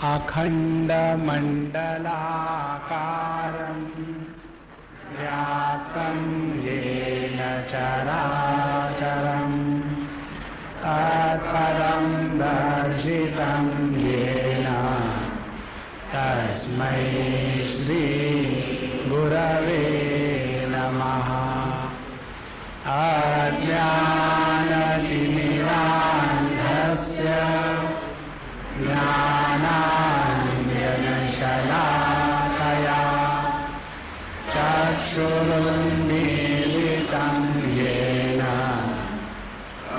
अखण्डमण्डलाकारम् व्याप्तं येन चराचरम् तत्पदं दर्शितं येन तस्मै श्री गुरवे नमः। अज्ञानतिमिरान्धस्य ज्ञानाञ्जनशलाकया चक्षुरुन्मीलितं येन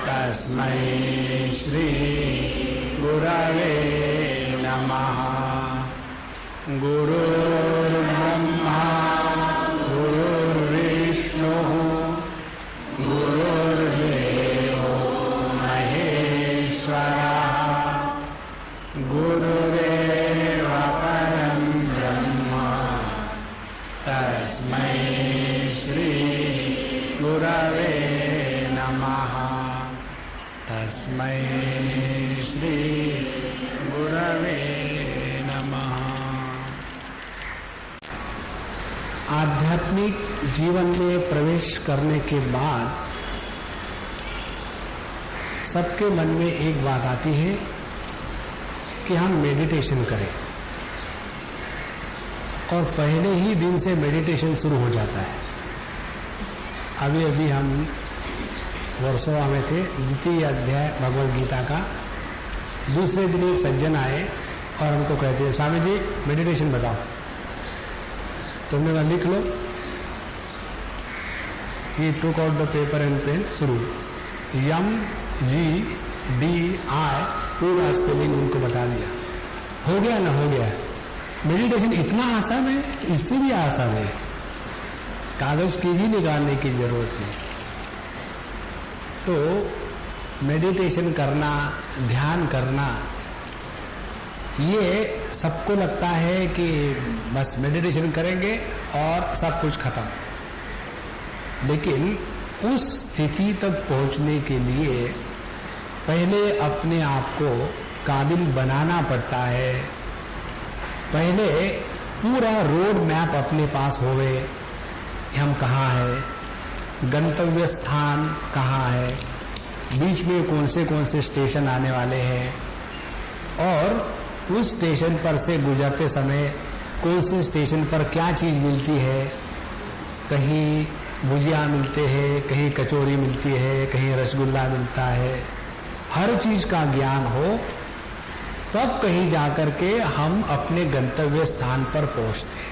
तस्मै श्री गुरवे नमः। गुरुर्ब्रह्मा गुरुर्विष्णुः गुरुर्देवो महेश्वरः गुरुरेव परं ब्रह्म तस्मै श्री गुरवे नमः। तस्मै श्री गुरवे नमः। आध्यात्मिक जीवन में प्रवेश करने के बाद सबके मन में एक बात आती है कि हम मेडिटेशन करें, और पहले ही दिन से मेडिटेशन शुरू हो जाता है। अभी अभी हम वर्सोवा में थे, द्वितीय अध्याय भगवद गीता का। दूसरे दिन एक सज्जन आए और हमको कहते हैं, स्वामी जी मेडिटेशन बताओ। तुमने वहां लिख लो। He took out the paper and pen, शुरू MGDI पूरा स्पेलिंग उनको बता दिया। हो गया ना हो गया। मेडिटेशन इतना आसान है, इससे भी आसान है, कागज की भी निकालने की जरूरत नहीं। तो मेडिटेशन करना, ध्यान करना, ये सबको लगता है कि बस मेडिटेशन करेंगे और सब कुछ खत्म। लेकिन उस स्थिति तक पहुंचने के लिए पहले अपने आप को काबिल बनाना पड़ता है। पहले पूरा रोड मैप अपने पास होवे, हम कहाँ है, गंतव्य स्थान कहाँ है, बीच में कौन से स्टेशन आने वाले हैं, और उस स्टेशन पर से गुजरते समय कौन से स्टेशन पर क्या चीज मिलती है। कहीं भुजिया मिलते हैं, कहीं कचौरी मिलती है, कहीं रसगुल्ला मिलता है। हर चीज का ज्ञान हो तब कहीं जाकर के हम अपने गंतव्य स्थान पर पहुंचते हैं।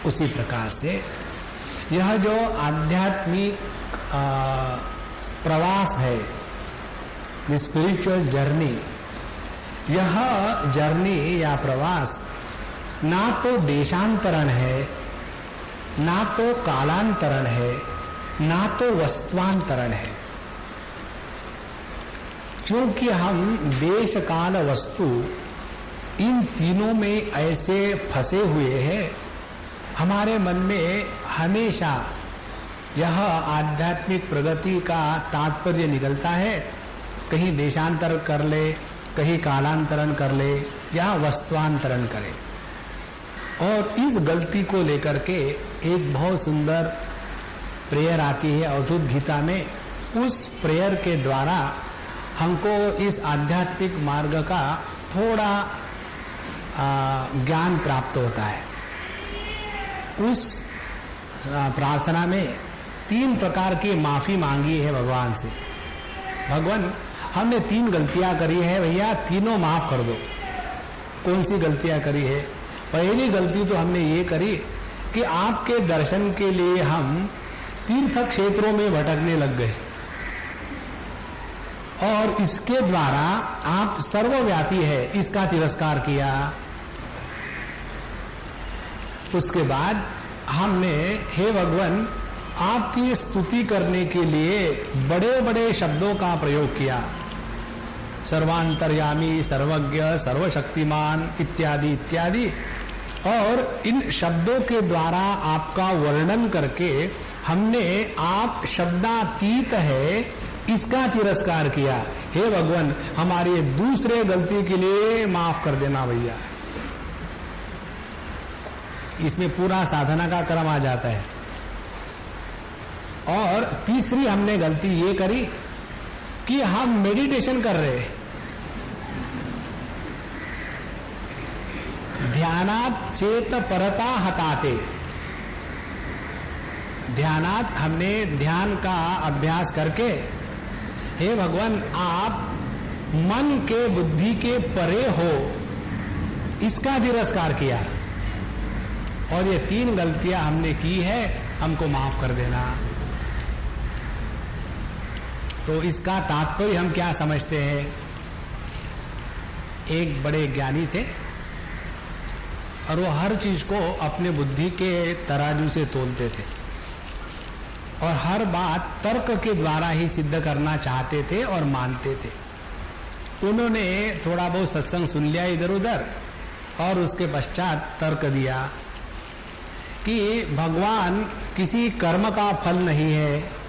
उसी प्रकार से यह जो आध्यात्मिक प्रवास है, स्पिरिचुअल जर्नी, यह जर्नी या प्रवास ना तो देशांतरण है, ना तो कालांतरण है, ना तो वस्तुआंतरण है। क्योंकि हम देश काल वस्तु इन तीनों में ऐसे फंसे हुए हैं, हमारे मन में हमेशा यह आध्यात्मिक प्रगति का तात्पर्य निकलता है, कहीं देशांतर कर ले, कहीं कालांतरण कर ले, या वस्तुआंतरण करे। और इस गलती को लेकर के एक बहुत सुंदर प्रेयर आती है अवधूत गीता में। उस प्रेयर के द्वारा हमको इस आध्यात्मिक मार्ग का थोड़ा ज्ञान प्राप्त होता है। उस प्रार्थना में 3 प्रकार की माफी मांगी है भगवान से। भगवान, हमने 3 गलतियां करी है भैया, तीनों माफ कर दो। कौन सी गलतियां करी है? पहली गलती तो हमने ये करी कि आपके दर्शन के लिए हम तीर्थ क्षेत्रों में भटकने लग गए, और इसके द्वारा आप सर्वव्यापी है इसका तिरस्कार किया। उसके बाद हमने, हे भगवान, आपकी स्तुति करने के लिए बड़े बड़े शब्दों का प्रयोग किया, सर्वांतर्यामी, सर्वज्ञ, सर्वशक्तिमान इत्यादि इत्यादि। और इन शब्दों के द्वारा आपका वर्णन करके हमने आप शब्दातीत है इसका तिरस्कार किया हे भगवान हमारी दूसरे गलती के लिए माफ कर देना भैया। इसमें पूरा साधना का क्रम आ जाता है। और तीसरी हमने गलती ये करी कि हम मेडिटेशन कर रहे हैं, ध्यानात चेत परता हताते, ध्यानात हमने ध्यान का अभ्यास करके हे भगवान आप मन के बुद्धि के परे हो, इसका तिरस्कार किया। और ये 3 गलतियां हमने की है, हमको माफ कर देना। तो इसका तात्पर्य हम क्या समझते हैं? एक बड़े ज्ञानी थे और वो हर चीज को अपने बुद्धि के तराजू से तोलते थे और हर बात तर्क के द्वारा ही सिद्ध करना चाहते थे और मानते थे। उन्होंने थोड़ा बहुत सत्संग सुन लिया इधर उधर और उसके पश्चात तर्क दिया कि भगवान किसी कर्म का फल नहीं है,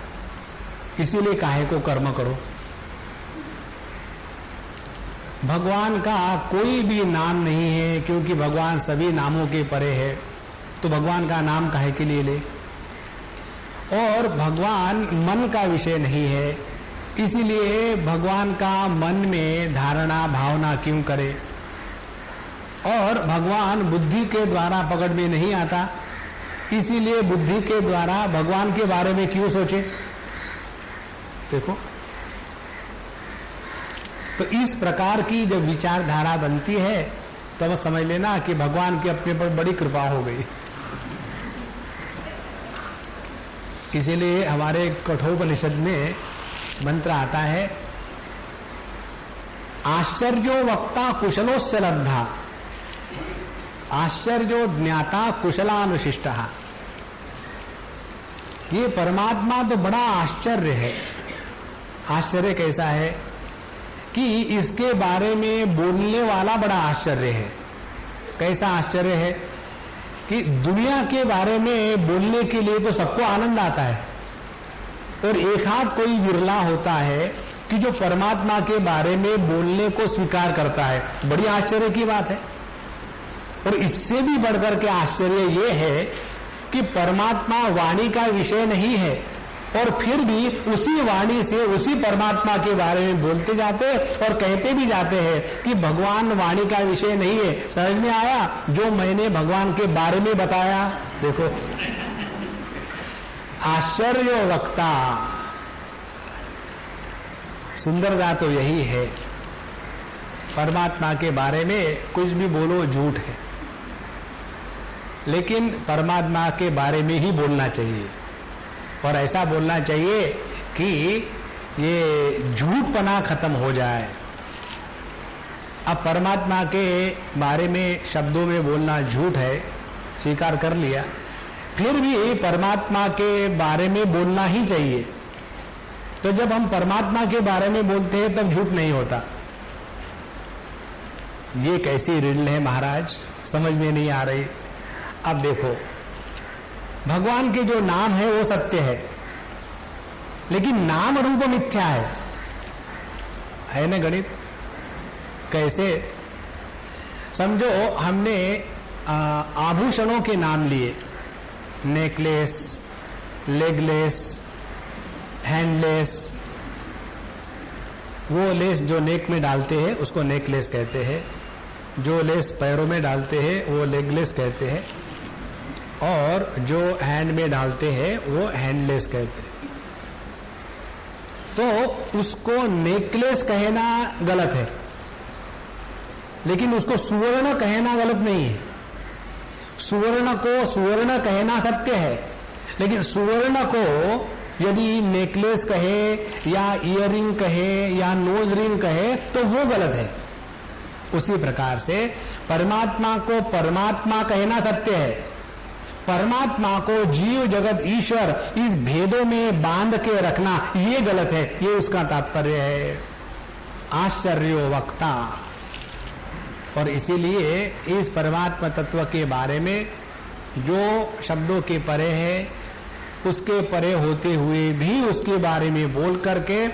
इसीलिए काहे को कर्म करो। भगवान का कोई भी नाम नहीं है क्योंकि भगवान सभी नामों के परे है, तो भगवान का नाम काहे के लिए ले। और भगवान मन का विषय नहीं है, इसीलिए भगवान का मन में धारणा भावना क्यों करे। और भगवान बुद्धि के द्वारा पकड़ में नहीं आता, इसीलिए बुद्धि के द्वारा भगवान के बारे में क्यों सोचे। देखो, तो इस प्रकार की जब विचारधारा बनती है तब समझ लेना कि भगवान की अपने पर बड़ी कृपा हो गई। इसीलिए हमारे कठोपनिषद में मंत्र आता है, आश्चर्यो वक्ता कुशलोस्य लब्धा, आश्चर्यो ज्ञाता कुशलानुशिष्ट। ये परमात्मा तो बड़ा आश्चर्य है। आश्चर्य कैसा है कि इसके बारे में बोलने वाला बड़ा आश्चर्य है। कैसा आश्चर्य है कि दुनिया के बारे में बोलने के लिए तो सबको आनंद आता है और एक हाथ कोई विरला होता है कि जो परमात्मा के बारे में बोलने को स्वीकार करता है। बड़ी आश्चर्य की बात है। और इससे भी बढ़कर के आश्चर्य ये है कि परमात्मा वाणी का विषय नहीं है और फिर भी उसी वाणी से उसी परमात्मा के बारे में बोलते जाते और कहते भी जाते हैं कि भगवान वाणी का विषय नहीं है। समझ में आया जो मैंने भगवान के बारे में बताया। देखो, आश्चर्य वक्ता, सुंदरता तो यही है। परमात्मा के बारे में कुछ भी बोलो झूठ है, लेकिन परमात्मा के बारे में ही बोलना चाहिए और ऐसा बोलना चाहिए कि ये झूठपना खत्म हो जाए। अब परमात्मा के बारे में शब्दों में बोलना झूठ है, स्वीकार कर लिया, फिर भी परमात्मा के बारे में बोलना ही चाहिए। तो जब हम परमात्मा के बारे में बोलते हैं तब झूठ नहीं होता। ये कैसी रिडल है महाराज, समझ में नहीं आ रही। अब देखो, भगवान के जो नाम है वो सत्य है, लेकिन नाम रूप मिथ्या है ना गणित। कैसे? समझो हमने आभूषणों के नाम लिए, नेकलेस, लेगलेस, हैंडलेस। वो लेस जो नेक में डालते हैं उसको नेकलेस कहते हैं, जो लेस पैरों में डालते हैं वो लेगलेस कहते हैं, और जो हैंड में डालते हैं वो हैंडलेस कहते हैं। तो उसको नेकलेस कहना गलत है, लेकिन उसको सुवर्ण कहना गलत नहीं है। सुवर्ण को सुवर्ण कहना सत्य है, लेकिन सुवर्ण को यदि नेकलेस कहे या ईयरिंग कहे या नोज रिंग कहे तो वो गलत है। उसी प्रकार से परमात्मा को परमात्मा कहना सत्य है, परमात्मा को जीव जगत ईश्वर इस भेदों में बांध के रखना ये गलत है। ये उसका तात्पर्य है, आश्चर्यो वक्ता। और इसीलिए इस परमात्मा तत्व के बारे में जो शब्दों के परे है, उसके परे होते हुए भी उसके बारे में बोल करके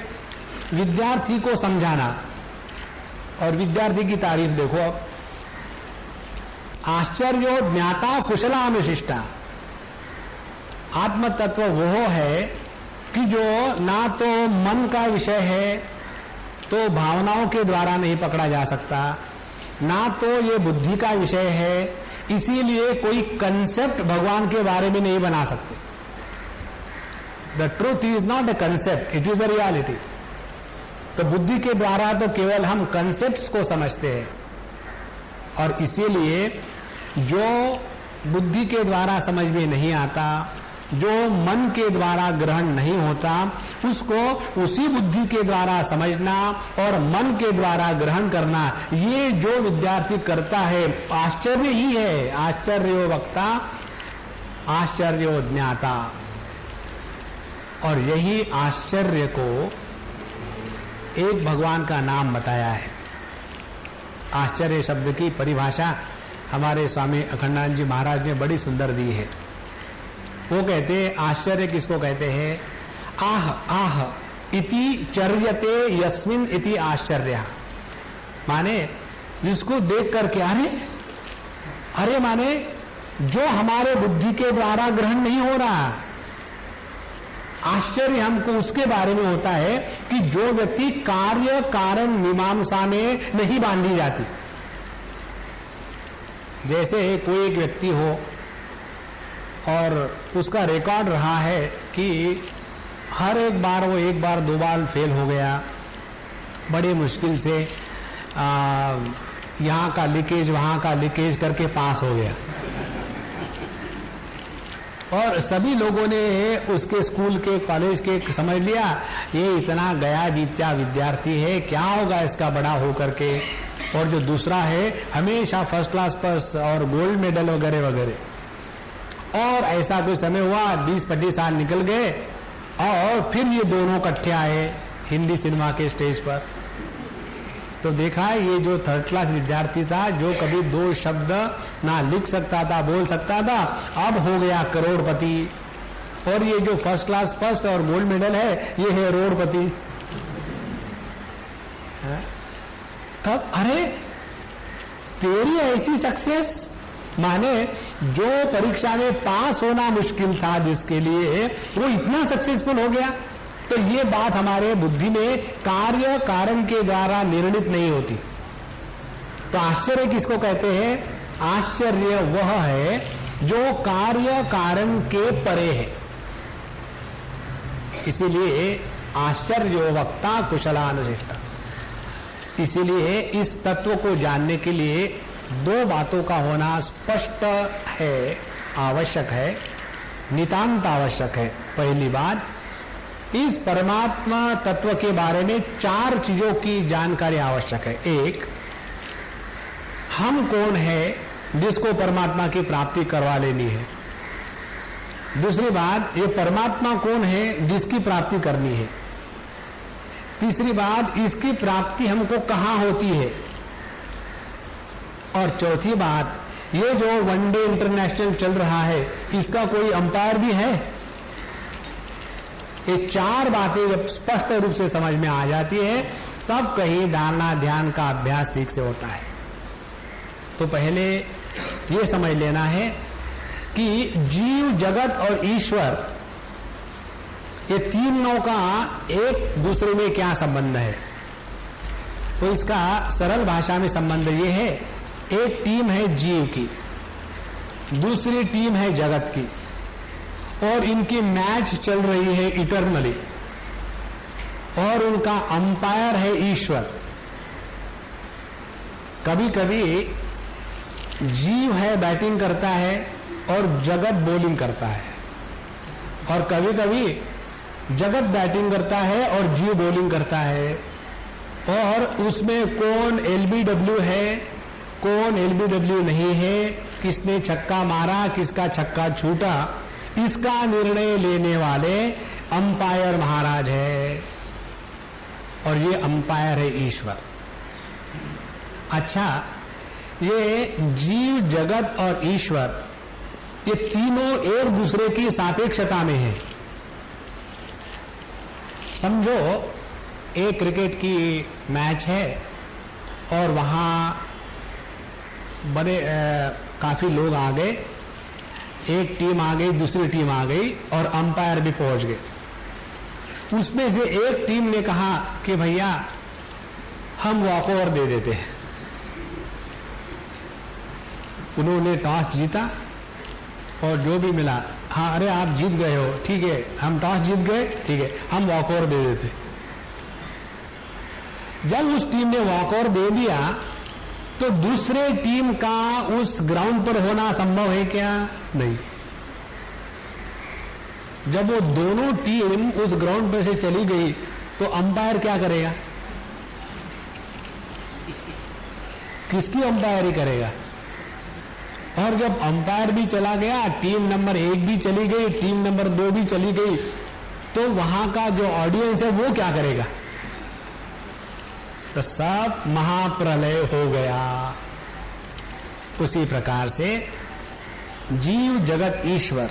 विद्यार्थी को समझाना। और विद्यार्थी की तारीफ देखो अब, आश्चर्यो ज्ञाता कुशलानुशिष्टा। आत्म तत्व वो है कि जो ना तो मन का विषय है, तो भावनाओं के द्वारा नहीं पकड़ा जा सकता, ना तो ये बुद्धि का विषय है, इसीलिए कोई कंसेप्ट भगवान के बारे में नहीं बना सकते। The truth is not a concept, it is a reality. तो बुद्धि के द्वारा तो केवल हम कंसेप्ट्स को समझते हैं, और इसीलिए जो बुद्धि के द्वारा समझ में नहीं आता, जो मन के द्वारा ग्रहण नहीं होता, उसको उसी बुद्धि के द्वारा समझना और मन के द्वारा ग्रहण करना, ये जो विद्यार्थी करता है आश्चर्य ही है। आश्चर्यो वक्ता आश्चर्यो ज्ञाता। और यही आश्चर्य को एक भगवान का नाम बताया है। आश्चर्य शब्द की परिभाषा हमारे स्वामी अखंडानंद जी महाराज ने बड़ी सुंदर दी है। वो कहते हैं आश्चर्य किसको कहते हैं? आह आह इति चर्यते यस्मिन इति आश्चर्य। माने जिसको देख करके अरे अरे, माने जो हमारे बुद्धि के द्वारा ग्रहण नहीं हो रहा। आश्चर्य हमको उसके बारे में होता है कि जो व्यक्ति कार्य कारण मीमांसा में नहीं बांधी जाती। जैसे कोई एक व्यक्ति हो और उसका रिकॉर्ड रहा है कि हर एक बार वो एक बार दो बार फेल हो गया, बड़ी मुश्किल से यहाँ का लीकेज वहां का लीकेज करके पास हो गया, और सभी लोगों ने उसके स्कूल के कॉलेज के समझ लिया ये इतना गया बीता विद्यार्थी है, क्या होगा इसका बड़ा हो करके। और जो दूसरा है हमेशा फर्स्ट क्लास पास और गोल्ड मेडल वगैरह वगैरह। और ऐसा कोई समय हुआ 20-25 साल निकल गए और फिर ये दोनों इकट्ठे आए हिंदी सिनेमा के स्टेज पर। तो देखा ये जो थर्ड क्लास विद्यार्थी था, जो कभी दो शब्द ना लिख सकता था बोल सकता था, अब हो गया करोड़पति। और ये जो फर्स्ट क्लास फर्स्ट और गोल्ड मेडल है, ये है रोड़पति। तब अरे तेरी ऐसी सक्सेस, माने जो परीक्षा में पास होना मुश्किल था जिसके लिए, वो इतना सक्सेसफुल हो गया। तो ये बात हमारे बुद्धि में कार्य कारण के द्वारा निर्णित नहीं होती। तो आश्चर्य किसको कहते हैं? आश्चर्य वह है जो कार्य कारण के परे है। इसीलिए आश्चर्य वक्ता कुशलानुशिष्टा। इसीलिए इस तत्व को जानने के लिए दो बातों का होना स्पष्ट है, आवश्यक है, नितांत आवश्यक है। पहली बात, इस परमात्मा तत्व के बारे में 4 चीजों की जानकारी आवश्यक है। एक, हम कौन है जिसको परमात्मा की प्राप्ति करवा लेनी है। दूसरी बात, ये परमात्मा कौन है जिसकी प्राप्ति करनी है। तीसरी बात, इसकी प्राप्ति हमको कहां होती है। और चौथी बात, ये जो वनडे इंटरनेशनल चल रहा है, इसका कोई अंपायर भी है। ये 4 बातें जब स्पष्ट रूप से समझ में आ जाती है, तब कहीं धारणा ध्यान का अभ्यास ठीक से होता है। तो पहले ये समझ लेना है कि जीव जगत और ईश्वर, ये तीनों का एक दूसरे में क्या संबंध है। तो इसका सरल भाषा में संबंध ये है, एक टीम है जीव की, दूसरी टीम है जगत की, और इनकी मैच चल रही है इटरनली, और उनका अंपायर है ईश्वर। कभी कभी जीव है बैटिंग करता है और जगत बॉलिंग करता है, और कभी कभी जगत बैटिंग करता है और जीव बॉलिंग करता है। और उसमें कौन एलबीडब्ल्यू है, कौन एलबीडब्ल्यू नहीं है, किसने छक्का मारा, किसका छक्का छूटा, इसका निर्णय लेने वाले अंपायर महाराज है, और ये अंपायर है ईश्वर। अच्छा, ये जीव जगत और ईश्वर, ये तीनों एक दूसरे की सापेक्षता में है। समझो एक क्रिकेट की मैच है और वहां बड़े काफी लोग आ गए, एक टीम आ गई, दूसरी टीम आ गई और अंपायर भी पहुंच गए। उसमें से एक टीम ने कहा कि भैया हम वॉक ओवर दे देते हैं। उन्होंने टॉस जीता और जो भी मिला, हाँ अरे आप जीत गए हो, ठीक है हम टॉस जीत गए, ठीक है हम वॉक ओवर दे देते। जब उस टीम ने वॉक ओवर दे दिया तो दूसरे टीम का उस ग्राउंड पर होना संभव है क्या? नहीं। जब वो दोनों टीम उस ग्राउंड पर से चली गई तो अंपायर क्या करेगा? किसकी अंपायरी करेगा? और जब अंपायर भी चला गया, टीम नंबर 1 भी चली गई, टीम नंबर 2 भी चली गई, तो वहां का जो ऑडियंस है वो क्या करेगा? तो सब महाप्रलय हो गया। उसी प्रकार से जीव जगत ईश्वर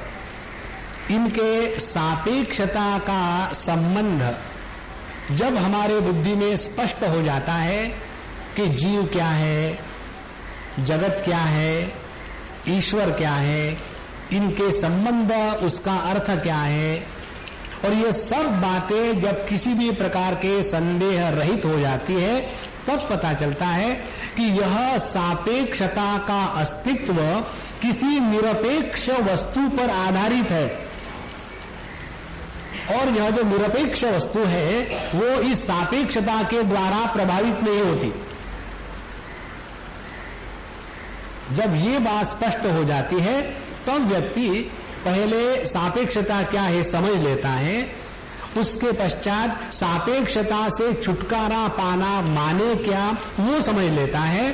इनके सापेक्षता का संबंध जब हमारे बुद्धि में स्पष्ट हो जाता है कि जीव क्या है, जगत क्या है, ईश्वर क्या है, इनके संबंध, उसका अर्थ क्या है, और ये सब बातें जब किसी भी प्रकार के संदेह रहित हो जाती है तब पता चलता है कि यह सापेक्षता का अस्तित्व किसी निरपेक्ष वस्तु पर आधारित है और यह जो निरपेक्ष वस्तु है वो इस सापेक्षता के द्वारा प्रभावित नहीं होती। जब ये बात स्पष्ट हो जाती है तब व्यक्ति पहले सापेक्षता क्या है समझ लेता है, उसके पश्चात सापेक्षता से छुटकारा पाना माने क्या वो समझ लेता है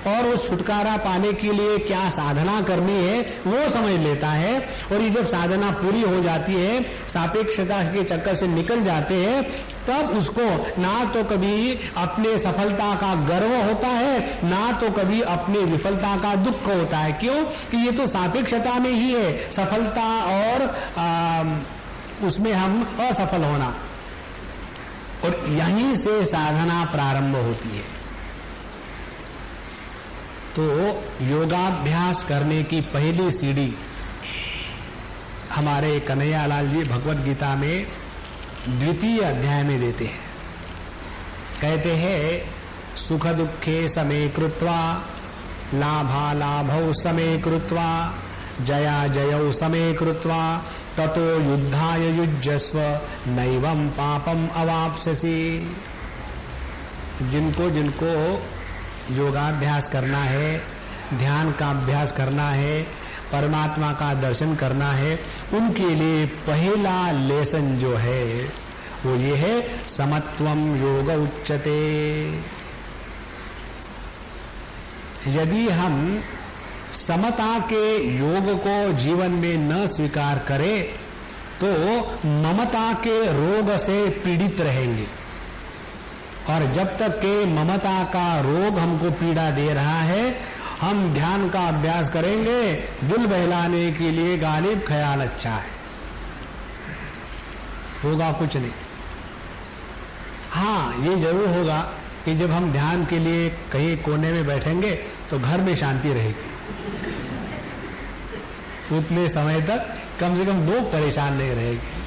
और उस छुटकारा पाने के लिए क्या साधना करनी है वो समझ लेता है। और ये जब साधना पूरी हो जाती है, सापेक्षता के चक्कर से निकल जाते हैं, तब उसको ना तो कभी अपने सफलता का गर्व होता है, ना तो कभी अपने विफलता का दुख होता है। क्यों? कि ये तो सापेक्षता में ही है, सफलता और उसमें हम असफल होना, और यहीं से साधना प्रारंभ होती है। तो योगाभ्यास करने की पहली सीढ़ी हमारे कन्हैयालाल जी भगवत गीता में 2 अध्याय में देते हैं। कहते हैं सुख दुखे समे कृत्वा, लाभा लाभौ समे कृत्वा, जया जयौ समे कृत्वा, ततो युद्धाय युज्यस्व नैवं पापम अवाप्स्यसि। जिनको जिनको योगाभ्यास करना है, ध्यान का अभ्यास करना है, परमात्मा का दर्शन करना है, उनके लिए पहला लेसन जो है वो ये है समत्वम योग उच्यते। यदि हम समता के योग को जीवन में न स्वीकार करें तो ममता के रोग से पीड़ित रहेंगे, और जब तक के ममता का रोग हमको पीड़ा दे रहा है, हम ध्यान का अभ्यास करेंगे, दिल बहलाने के लिए गालिब ख्याल अच्छा है, होगा कुछ नहीं। हाँ ये जरूर होगा कि जब हम ध्यान के लिए कहीं कोने में बैठेंगे तो घर में शांति रहेगी, उतने समय तक कम से कम लोग परेशान नहीं रहेंगे।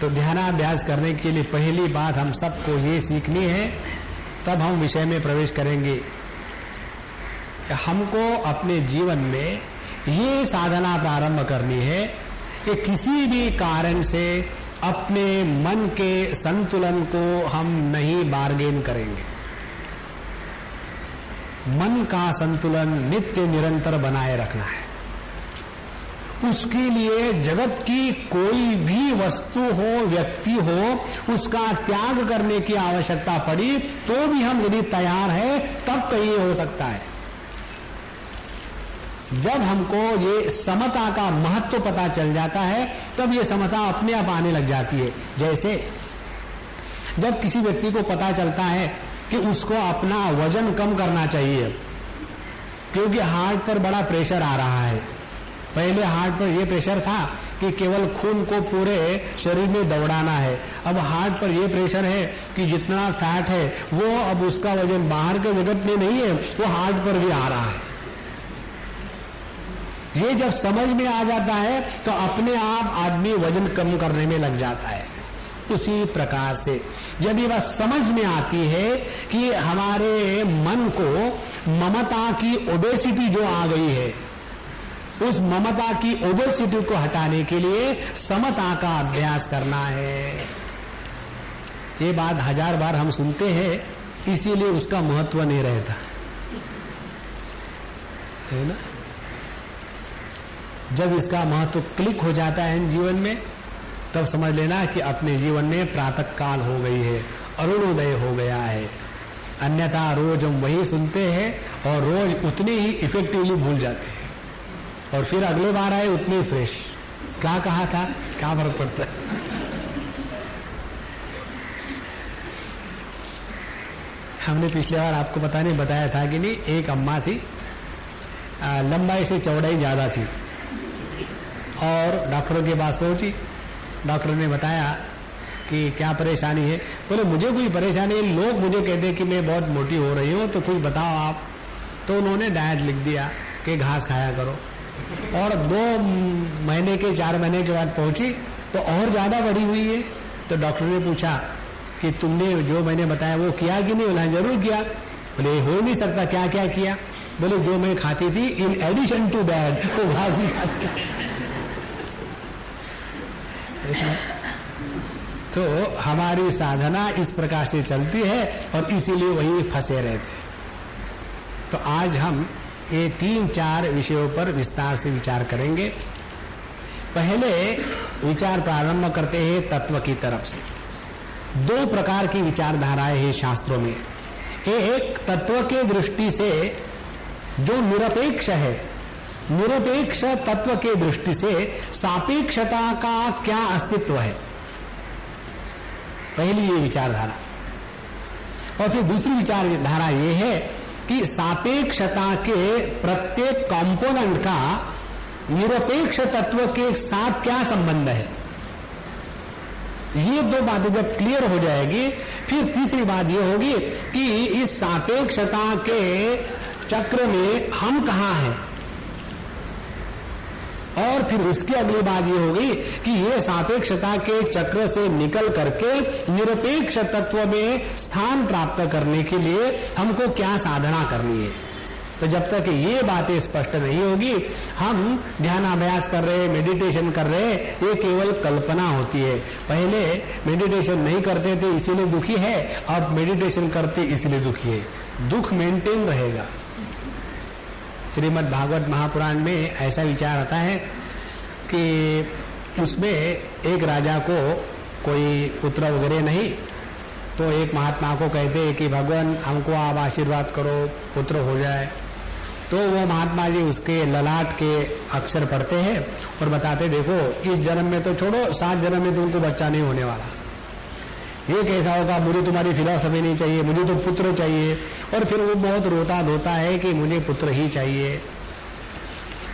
तो ध्यानाभ्यास करने के लिए पहली बात हम सबको ये सीखनी है, तब हम विषय में प्रवेश करेंगे। हमको अपने जीवन में ये साधना प्रारंभ करनी है कि किसी भी कारण से अपने मन के संतुलन को हम नहीं बार्गेन करेंगे। मन का संतुलन नित्य निरंतर बनाए रखना है। उसके लिए जगत की कोई भी वस्तु हो, व्यक्ति हो, उसका त्याग करने की आवश्यकता पड़ी तो भी हम यदि तैयार है तब कहीं हो सकता है। जब हमको ये समता का महत्व पता चल जाता है तब ये समता अपने आप आने लग जाती है। जैसे जब किसी व्यक्ति को पता चलता है कि उसको अपना वजन कम करना चाहिए क्योंकि हार्ट पर बड़ा प्रेशर आ रहा है। पहले हार्ट पर यह प्रेशर था कि केवल खून को पूरे शरीर में दौड़ाना है। अब हार्ट पर यह प्रेशर है कि जितना फैट है वो अब उसका वजन बाहर के जगत में नहीं है, वो हार्ट पर भी आ रहा है। ये जब समझ में आ जाता है तो अपने आप आदमी वजन कम करने में लग जाता है। उसी प्रकार से यदि वह समझ में आती है कि हमारे मन को ममता की ओबेसिटी जो आ गई है, उस ममता की ओबेसिटी को हटाने के लिए समता का अभ्यास करना है। ये बात 1000 बार हम सुनते हैं, इसीलिए उसका महत्व नहीं रहता है ना। जब इसका महत्व क्लिक हो जाता है जीवन में, तब समझ लेना कि अपने जीवन में प्रातः काल हो गई है, अरुणोदय हो गया है। अन्यथा रोज हम वही सुनते हैं और रोज उतने ही इफेक्टिवली भूल जाते हैं, और फिर अगले बार आए उतने फ्रेश। क्या कहा था, क्या फर्क पड़ता है। हमने पिछले बार आपको बताया था कि नहीं, एक अम्मा थी, लंबाई से चौड़ाई ज्यादा थी, और डॉक्टर के पास पहुंची। डॉक्टर ने बताया कि क्या परेशानी है। बोले मुझे कोई परेशानी है, लोग मुझे कहते हैं कि मैं बहुत मोटी हो रही हूं, तो कुछ बताओ आप। तो उन्होंने डाइट लिख दिया कि घास खाया करो, और 2 महीने के 4 महीने के बाद पहुंची तो और ज्यादा बढ़ी हुई है। तो डॉक्टर ने पूछा कि तुमने जो मैंने बताया वो किया कि नहीं। बोला जरूर किया। बोले हो नहीं सकता, क्या क्या किया। बोले जो मैं खाती थी इन एडिशन टू दैट वो घास ही खाती। तो हमारी साधना इस प्रकार से चलती है और इसीलिए वही फंसे रहते। तो आज हम ये 3-4 विषयों पर विस्तार से विचार करेंगे। पहले विचार प्रारंभ करते हैं तत्व की तरफ से। 2 प्रकार की विचारधाराएं हैं शास्त्रों में। एक तत्व के दृष्टि से जो निरपेक्ष है, निरपेक्ष तत्व के दृष्टि से सापेक्षता का क्या अस्तित्व है, पहली ये विचारधारा। और फिर दूसरी विचारधारा ये है कि सापेक्षता के प्रत्येक कंपोनेंट का निरपेक्ष तत्व के साथ क्या संबंध है। ये 2 बातें जब क्लियर हो जाएगी, फिर तीसरी बात ये होगी कि इस सापेक्षता के चक्र में हम कहां हैं, और फिर उसकी अगली बात ये होगी कि ये सापेक्षता के चक्र से निकल करके निरपेक्ष तत्व में स्थान प्राप्त करने के लिए हमको क्या साधना करनी है। तो जब तक ये बातें स्पष्ट नहीं होगी, हम ध्यानाभ्यास कर रहे, मेडिटेशन कर रहे, ये केवल कल्पना होती है। पहले मेडिटेशन नहीं करते थे इसीलिए दुखी है, अब मेडिटेशन करते इसलिए दुखी है। दुख मेंटेन रहेगा। श्रीमद् भागवत महापुराण में ऐसा विचार आता है कि उसमें एक राजा को कोई पुत्र वगैरह नहीं, तो एक महात्मा को कहते हैं कि भगवान हमको आप आशीर्वाद करो, पुत्र हो जाए। तो वो महात्मा जी उसके ललाट के अक्षर पढ़ते हैं और बताते, देखो इस जन्म में तो छोड़ो, 7 जन्म में तुमको बच्चा नहीं होने वाला। ये कैसा होगा, मुझे तुम्हारी फिलॉसफी नहीं चाहिए, मुझे तो पुत्र चाहिए। और फिर वो बहुत रोता धोता है कि मुझे पुत्र ही चाहिए।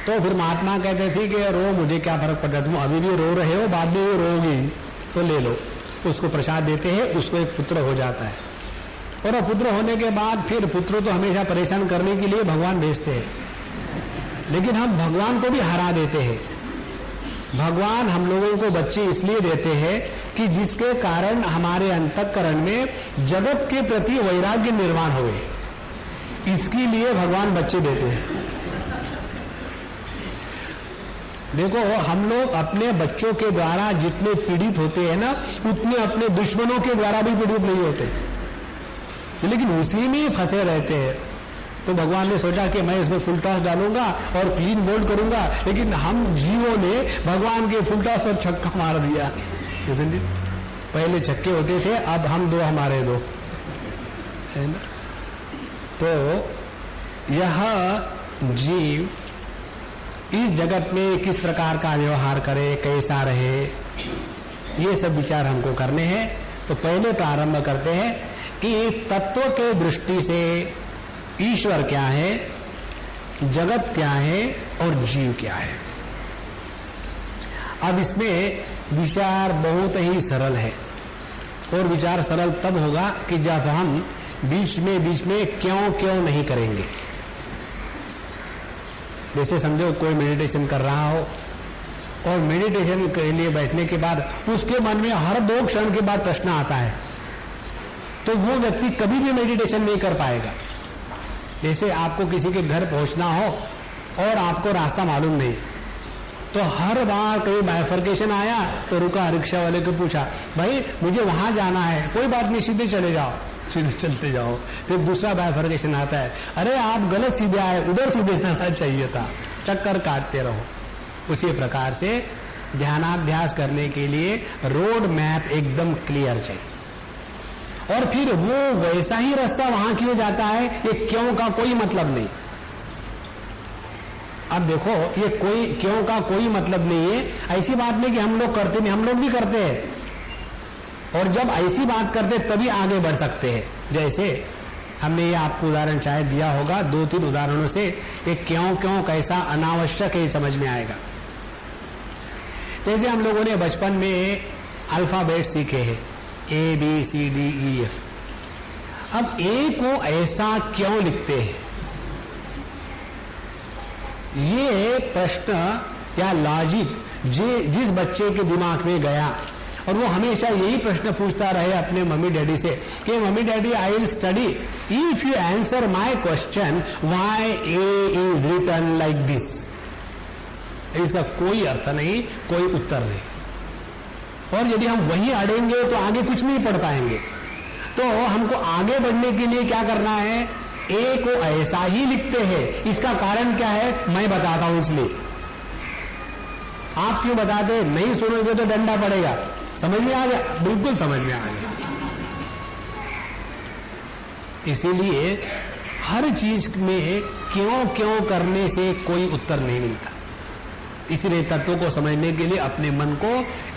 तो फिर महात्मा कहते थे कि रो, मुझे क्या फर्क पड़ता है, तुम अभी भी रो रहे हो, बाद में वो रोगी तो ले लो। उसको प्रसाद देते हैं, उसको एक पुत्र हो जाता है। और पुत्र होने के बाद फिर पुत्र तो हमेशा परेशान करने के लिए भगवान भेजते हैं, लेकिन हम भगवान को भी हरा देते हैं। भगवान हम लोगों को बच्चे इसलिए देते हैं कि जिसके कारण हमारे अंतःकरण में जगत के प्रति वैराग्य निर्माण हो, इसके लिए भगवान बच्चे देते हैं। देखो हम लोग अपने बच्चों के द्वारा जितने पीड़ित होते हैं ना, उतने अपने दुश्मनों के द्वारा भी पीड़ित नहीं होते, लेकिन उसी में फंसे रहते हैं। तो भगवान ने सोचा कि मैं इसमें फुल टॉस डालूंगा और क्लीन बोल्ड करूंगा, लेकिन हम जीवों ने भगवान के फुल टॉस पर छक्का मार दिया। पहले छक्के होते थे, अब हम 2 हमारे 2, है ना। तो यह जीव इस जगत में किस प्रकार का व्यवहार करे, कैसा रहे, ये सब विचार हमको करने हैं। तो पहले प्रारंभ करते हैं कि तत्व के दृष्टि से ईश्वर क्या है, जगत क्या है और जीव क्या है। अब इसमें विचार बहुत ही सरल है, और विचार सरल तब होगा कि जब हम बीच में क्यों नहीं करेंगे। जैसे समझो कोई मेडिटेशन कर रहा हो और मेडिटेशन के लिए बैठने के बाद उसके मन में हर 2 क्षण के बाद प्रश्न आता है, तो वो व्यक्ति कभी भी मेडिटेशन नहीं कर पाएगा। जैसे आपको किसी के घर पहुंचना हो और आपको रास्ता मालूम नहीं, तो हर बार कहीं बाइफर्केशन आया तो रुका, रिक्शा वाले को पूछा, भाई मुझे वहां जाना है। कोई बात नहीं, सीधे चले जाओ, सीधे चलते जाओ। फिर दूसरा बाइफर्केशन आता है, अरे आप गलत सीधे आए, उधर सीधे जाना चाहिए था, चक्कर काटते रहो। उसी प्रकार से ध्यानाभ्यास करने के लिए रोड मैप एकदम क्लियर चाहिए, और फिर वो वैसा ही रास्ता वहां क्यों जाता है, ये क्यों का कोई मतलब नहीं। अब देखो, ये कोई क्यों का कोई मतलब नहीं है। ऐसी बात नहीं कि हम लोग करते नहीं, हम लोग भी करते हैं, और जब ऐसी बात करते तभी आगे बढ़ सकते हैं। जैसे हमने ये आपको उदाहरण शायद दिया होगा, 2-3 उदाहरणों से ये क्यों कैसा अनावश्यक है समझ में आएगा। जैसे हम लोगों ने बचपन में अल्फाबेट सीखे हैं, ABCDEF। अब ए को ऐसा क्यों लिखते हैं, ये प्रश्न या लॉजिक जिस बच्चे के दिमाग में गया, और वो हमेशा यही प्रश्न पूछता रहे अपने मम्मी डैडी से कि mummy daddy, I will study, if you answer my question why A is written like this. इसका कोई अर्थ नहीं, कोई उत्तर नहीं, और यदि हम वहीं अड़ेंगे तो आगे कुछ नहीं पढ़ पाएंगे। तो हमको आगे बढ़ने के लिए क्या करना है, ए को ऐसा ही लिखते हैं। इसका कारण क्या है मैं बताता हूं, इसलिए आप क्यों बताते नहीं, सुनोगे तो डंडा पड़ेगा। समझ में आ गया? बिल्कुल समझ में आ गया। इसीलिए हर चीज में क्यों करने से कोई उत्तर नहीं मिलता। इसलिए तत्व को समझने के लिए अपने मन को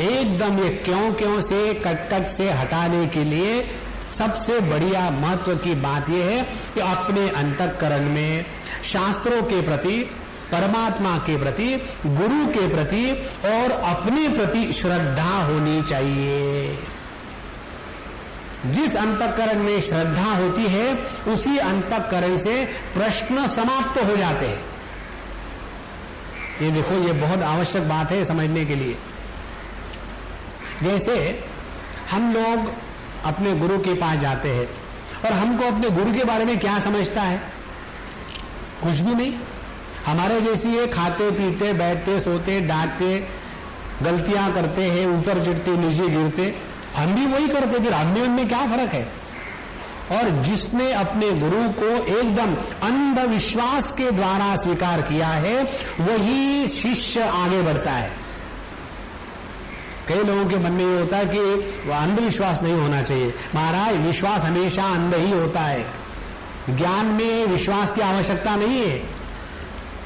एकदम ये क्यों से कट से हटाने के लिए सबसे बढ़िया महत्व की बात यह है कि अपने अंतःकरण में शास्त्रों के प्रति, परमात्मा के प्रति, गुरु के प्रति और अपने प्रति श्रद्धा होनी चाहिए। जिस अंतःकरण में श्रद्धा होती है उसी अंतःकरण से प्रश्न समाप्त हो जाते हैं। ये देखो, ये बहुत आवश्यक बात है समझने के लिए। जैसे हम लोग अपने गुरु के पास जाते हैं, और हमको अपने गुरु के बारे में क्या समझता है, कुछ भी नहीं। हमारे जैसी है, खाते पीते बैठते सोते डांटते, गलतियां करते हैं, ऊपर चढ़ते नीचे गिरते, हम भी वही करते, फिर हम में क्या फर्क है। और जिसने अपने गुरु को एकदम अंधविश्वास के द्वारा स्वीकार किया है वही शिष्य आगे बढ़ता है। कई लोगों के मन में ये होता है कि वह अंधविश्वास नहीं होना चाहिए। महाराज, विश्वास हमेशा अंध ही होता है, ज्ञान में विश्वास की आवश्यकता नहीं है।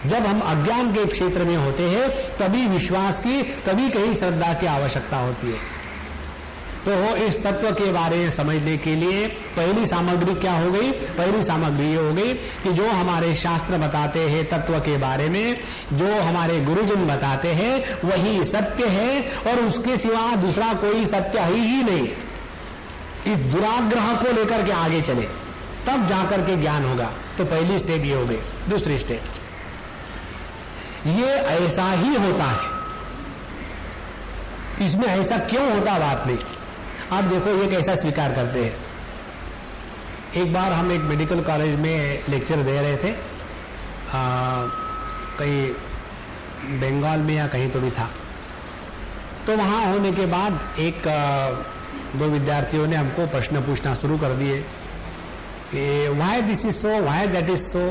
जब हम अज्ञान के क्षेत्र में होते हैं तभी विश्वास की, तभी कहीं श्रद्धा की आवश्यकता होती है। तो इस तत्व के बारे में समझने के लिए पहली सामग्री क्या हो गई, पहली सामग्री ये हो गई कि जो हमारे शास्त्र बताते हैं तत्व के बारे में, जो हमारे गुरुजन बताते हैं वही सत्य है, और उसके सिवा दूसरा कोई सत्य ही नहीं। इस दुराग्रह को लेकर के आगे चले तब जाकर के ज्ञान होगा। तो पहली स्टेप ये हो गई। दूसरी स्टेप, ये ऐसा ही होता है, इसमें ऐसा क्यों होता बात नहीं। आप देखो ये कैसा स्वीकार करते हैं। एक बार हम एक मेडिकल कॉलेज में लेक्चर दे रहे थे, कहीं बंगाल में या कहीं तो भी था। तो वहां होने के बाद एक दो विद्यार्थियों ने हमको प्रश्न पूछना शुरू कर दिए कि why this is so, why that is so.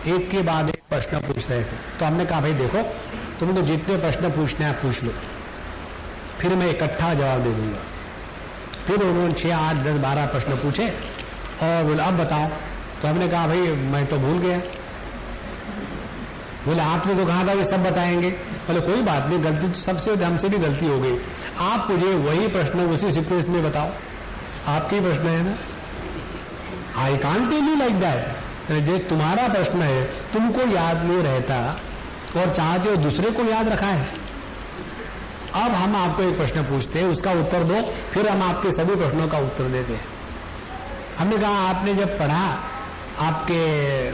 एक के बाद एक प्रश्न पूछ रहे थे। तो हमने कहा भाई देखो, तुमको जितने प्रश्न पूछने हैं पूछ लो, फिर मैं इकट्ठा जवाब दे दूंगा। फिर उन्होंने 6, 8, 10, 12 प्रश्न पूछे और बोले अब बताओ। तो हमने कहा भाई मैं तो भूल गया। बोले आपने तो कहा था कि सब बताएंगे। बोले कोई बात नहीं, गलती तो सबसे, हमसे भी गलती हो गई। आप मुझे वही प्रश्न उसी सीक्वेंस में बताओ, आपके प्रश्न है ना। I can't tell you like that. जो तुम्हारा प्रश्न है तुमको याद नहीं रहता और चाहते हो दूसरे को याद रखा है, अब हम आपको एक प्रश्न पूछते हैं, उसका उत्तर दो, फिर हम आपके सभी प्रश्नों का उत्तर देते हैं। हमने कहा आपने जब पढ़ा आपके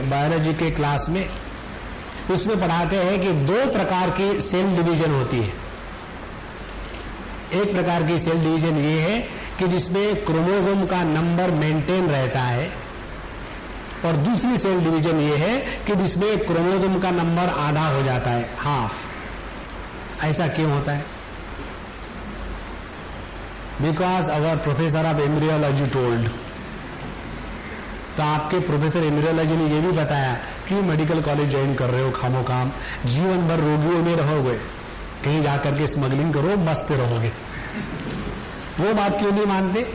बायोलॉजी के क्लास में, उसमें पढ़ाते हैं कि 2 प्रकार की सेल डिवीजन होती है। एक प्रकार की सेल डिवीजन ये है कि जिसमें क्रोमोसोम का नंबर मेंटेन रहता है, और दूसरी सेल डिवीजन ये है कि जिसमें क्रोमोसोम का नंबर आधा हो जाता है, हाफ। ऐसा क्यों होता है? Because our professor of embryology told. तो आपके प्रोफेसर एम्ब्रियोलॉजी ने यह भी बताया, क्यों मेडिकल कॉलेज ज्वाइन कर रहे हो खामो काम, जीवन भर रोगियों में रहोगे, कहीं जाकर के स्मगलिंग करो, मस्त रहोगे। वो बात क्यों नहीं मानते?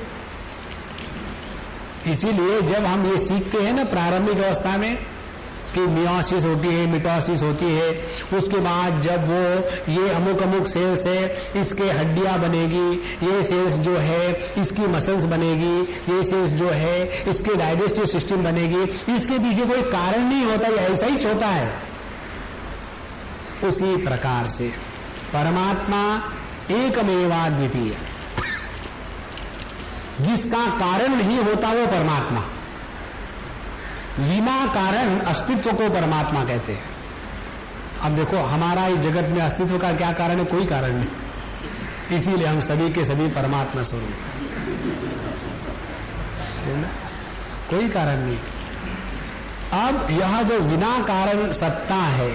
इसीलिए जब हम ये सीखते हैं ना प्रारंभिक अवस्था में कि मियोसिस होती है, मिटोसिस होती है, उसके बाद जब वो ये अमुक अमुक सेल्स है, इसके हड्डियां बनेगी, ये सेल्स जो है इसकी मसल्स बनेगी, ये सेल्स जो है इसके डाइजेस्टिव सिस्टम बनेगी, इसके पीछे कोई कारण नहीं होता, ये ऐसा ही होता है। उसी प्रकार से परमात्मा एकमेवाद्वितीय, जिसका कारण नहीं होता वो परमात्मा, बिना कारण अस्तित्व को परमात्मा कहते हैं। अब देखो हमारा इस जगत में अस्तित्व का क्या कारण है? कोई कारण नहीं, इसीलिए हम सभी के सभी परमात्मा स्वरूप है ना, कोई कारण नहीं। अब यह जो बिना कारण सत्ता है,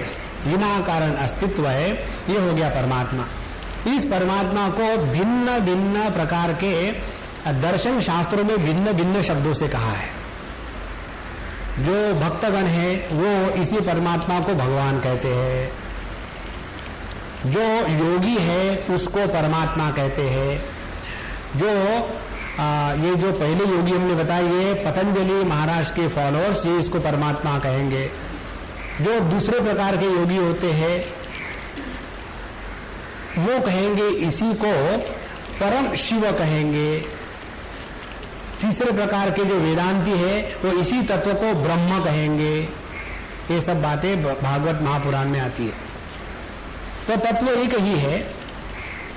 बिना कारण अस्तित्व है, ये हो गया परमात्मा। इस परमात्मा को भिन्न भिन्न प्रकार के दर्शन शास्त्रों में भिन्न भिन्न शब्दों से कहा है। जो भक्तगण है वो इसी परमात्मा को भगवान कहते हैं, जो योगी है उसको परमात्मा कहते हैं, जो ये जो पहले योगी हमने बताया ये पतंजलि महाराज के फॉलोअर्स, ये इसको परमात्मा कहेंगे। जो दूसरे प्रकार के योगी होते हैं वो कहेंगे इसी को परम शिव कहेंगे। तीसरे प्रकार के जो वेदांती है वो इसी तत्व को ब्रह्म कहेंगे। ये सब बातें भागवत महापुराण में आती है। तो तत्व एक ही है,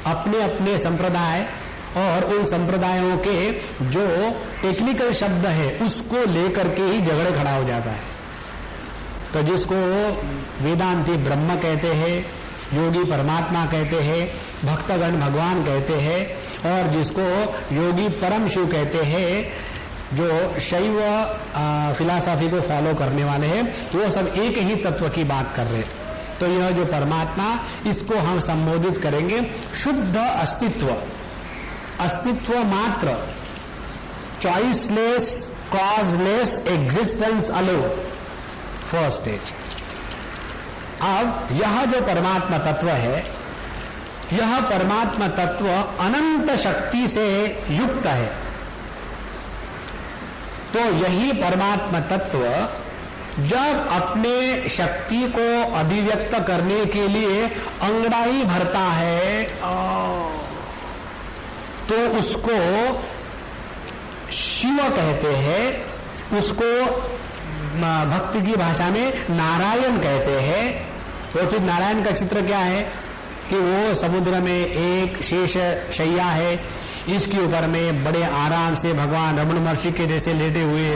अपने अपने संप्रदाय और उन संप्रदायों के जो टेक्निकल शब्द है उसको लेकर के ही झगड़े खड़ा हो जाता है। तो जिसको वेदांती ब्रह्म कहते हैं, योगी परमात्मा कहते हैं, भक्तगण भगवान कहते हैं, और जिसको योगी परम शिव कहते हैं, जो शैव फिलॉसफी को फॉलो करने वाले हैं, तो वो सब एक ही तत्व की बात कर रहे हैं। तो यह जो परमात्मा, इसको हम संबोधित करेंगे शुद्ध अस्तित्व, अस्तित्व मात्र, choiceless causeless existence alone, first stage. अब यह जो परमात्मा तत्व है, यह परमात्मा तत्व अनंत शक्ति से युक्त है। तो यही परमात्मा तत्व जब अपने शक्ति को अभिव्यक्त करने के लिए अंगड़ाई भरता है तो उसको शिव कहते हैं, उसको भक्ति की भाषा में नारायण कहते हैं। तो फिर नारायण का चित्र क्या है कि वो समुद्र में एक शेष शैया है, इसके ऊपर में बड़े आराम से भगवान रमण महर्षि के जैसे लेटे हुए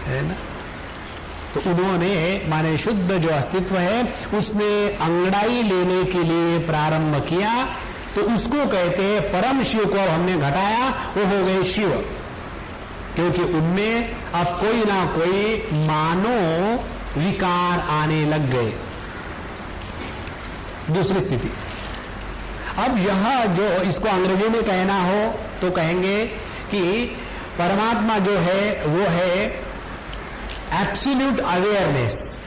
है ना। तो उन्होंने माने शुद्ध जो अस्तित्व है उसमें अंगड़ाई लेने के लिए प्रारंभ किया, तो उसको कहते हैं परम शिव को हमने घटाया, वो हो गए शिव, क्योंकि उनमें अब कोई ना कोई मानो विकार आने लग गए। दूसरी स्थिति, अब यह जो इसको अंग्रेजी में कहना हो तो कहेंगे कि परमात्मा जो है वो है एब्सोल्यूट अवेयरनेस।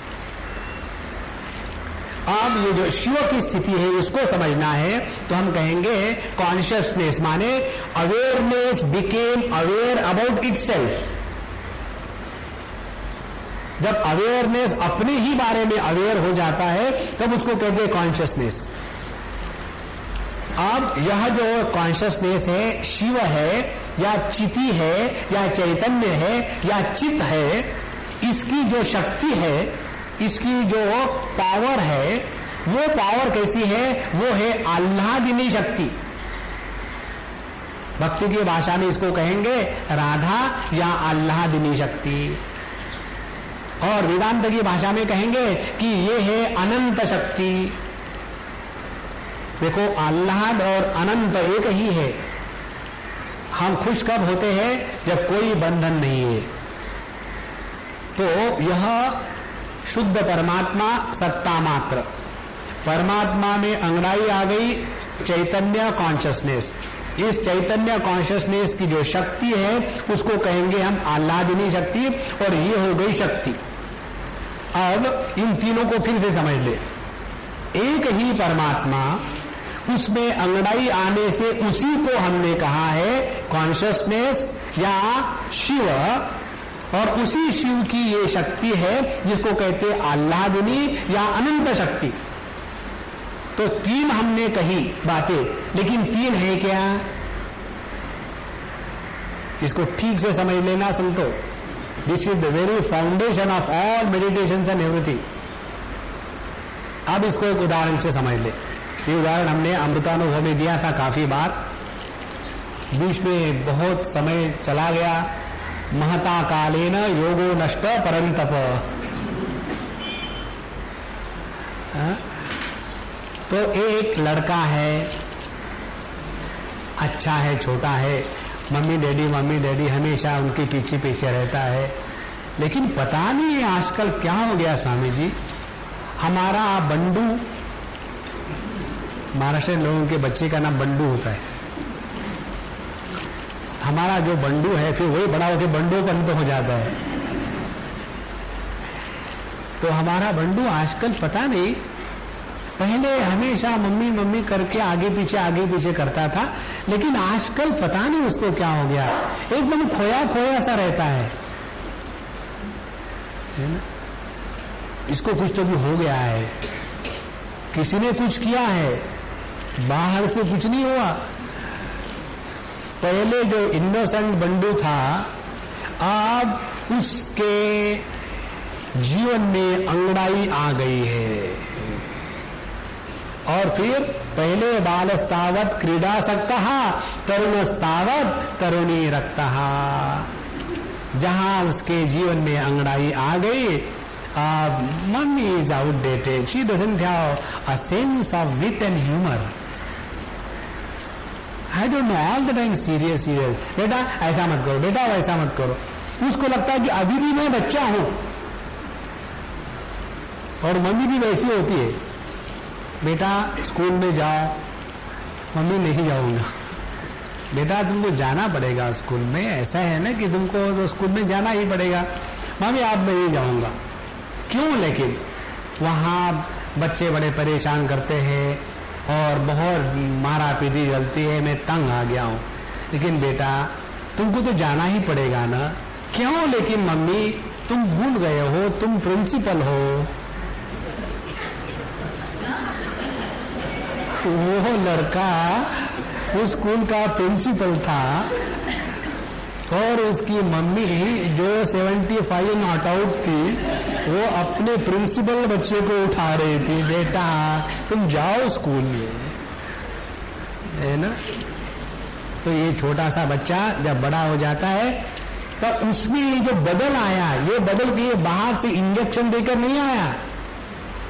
अब ये जो शिव की स्थिति है इसको समझना है तो हम कहेंगे कॉन्शियसनेस, माने awareness became aware about itself. जब अवेयरनेस अपने ही बारे में अवेयर हो जाता है तब उसको कहते हैं कॉन्शियसनेस। अब यह जो कॉन्शियसनेस है शिव है या चिति है या चैतन्य है या चित है, इसकी जो शक्ति है, इसकी जो पावर है, वो पावर कैसी है? वो है आह्लादिनी शक्ति। भक्ति की भाषा में इसको कहेंगे राधा या आह्लादिनी शक्ति, और वेदांत की भाषा में कहेंगे कि ये है अनंत शक्ति। देखो, आह्लाद और अनंत एक ही है। हम खुश कब होते हैं? जब कोई बंधन नहीं है। तो यह शुद्ध परमात्मा सत्ता मात्र, परमात्मा में अंगड़ाई आ गई चैतन्य कॉन्शियसनेस। इस चैतन्य कॉन्शियसनेस की जो शक्ति है उसको कहेंगे हम आह्लादिनी शक्ति, और ये हो गई शक्ति। अब इन तीनों को फिर से समझ ले। एक ही परमात्मा, उसमें अंगड़ाई आने से उसी को हमने कहा है कॉन्शियसनेस या शिव, और उसी शिव की ये शक्ति है जिसको कहते हैं आह्लादिनी या अनंत शक्ति। तो तीन हमने कही बातें, लेकिन तीन है क्या? इसको ठीक से समझ लेना संतो। This is the very foundation of all meditations and everything. अब इसको एक उदाहरण से समझ ले। ये उदाहरण हमने अमृतानुभव में दिया था काफी बार, बीच में बहुत समय चला गया। महता कालेन योगो नष्ट परंतप। तो एक लड़का है, अच्छा है, छोटा है, मम्मी डैडी हमेशा उनके पीछे पीछे रहता है। लेकिन पता नहीं आजकल क्या हो गया स्वामी जी, हमारा बंडू, महाराष्ट्र लोगों के बच्चे का नाम बंडू होता है, हमारा जो बंडू है फिर वही बड़ा होकर बंडूपंत हो जाता है। तो हमारा बंडू आजकल पता नहीं, पहले हमेशा मम्मी मम्मी करके आगे पीछे करता था, लेकिन आजकल पता नहीं उसको क्या हो गया, एकदम खोया खोया सा रहता है ना? इसको कुछ तो भी हो गया है, किसी ने कुछ किया है, बाहर से कुछ नहीं हुआ। पहले जो इनोसेंट बंडू था, अब उसके जीवन में अंगड़ाई आ गई है। और फिर पहले बालस्तावत क्रीडासक्तः तरुणस्तावत तरुणी रक्तः, जहां उसके जीवन में अंगड़ाई आ गई, mummy is outdated, she doesn't have a sense of wit and humour. I don't know, all the time serious, बेटा ऐसा मत करो, बेटा वैसा मत करो। उसको लगता है कि अभी भी मैं बच्चा हूं, और मम्मी भी वैसी होती है, बेटा स्कूल में जाओ, मम्मी नहीं जाऊंगा। बेटा तुमको जाना पड़ेगा स्कूल में, ऐसा है ना कि तुमको तो स्कूल में जाना ही पड़ेगा। मम्मी आप मैं नहीं जाऊंगा। क्यों? लेकिन वहां बच्चे बड़े परेशान करते हैं और बहुत मारा पीटी चलती है, मैं तंग आ गया हूं। लेकिन बेटा तुमको तो जाना ही पड़ेगा ना। क्यों? लेकिन मम्मी तुम भूल गए हो, तुम प्रिंसिपल हो। वो लड़का उस स्कूल का प्रिंसिपल था, और उसकी मम्मी जो 75 नॉट आउट थी, वो अपने प्रिंसिपल बच्चे को उठा रही थी, बेटा तुम जाओ स्कूल में, है ना। तो ये छोटा सा बच्चा जब बड़ा हो जाता है, तब उसमें ये जो बदल आया, ये बदल के बाहर से इंजेक्शन देकर नहीं आया।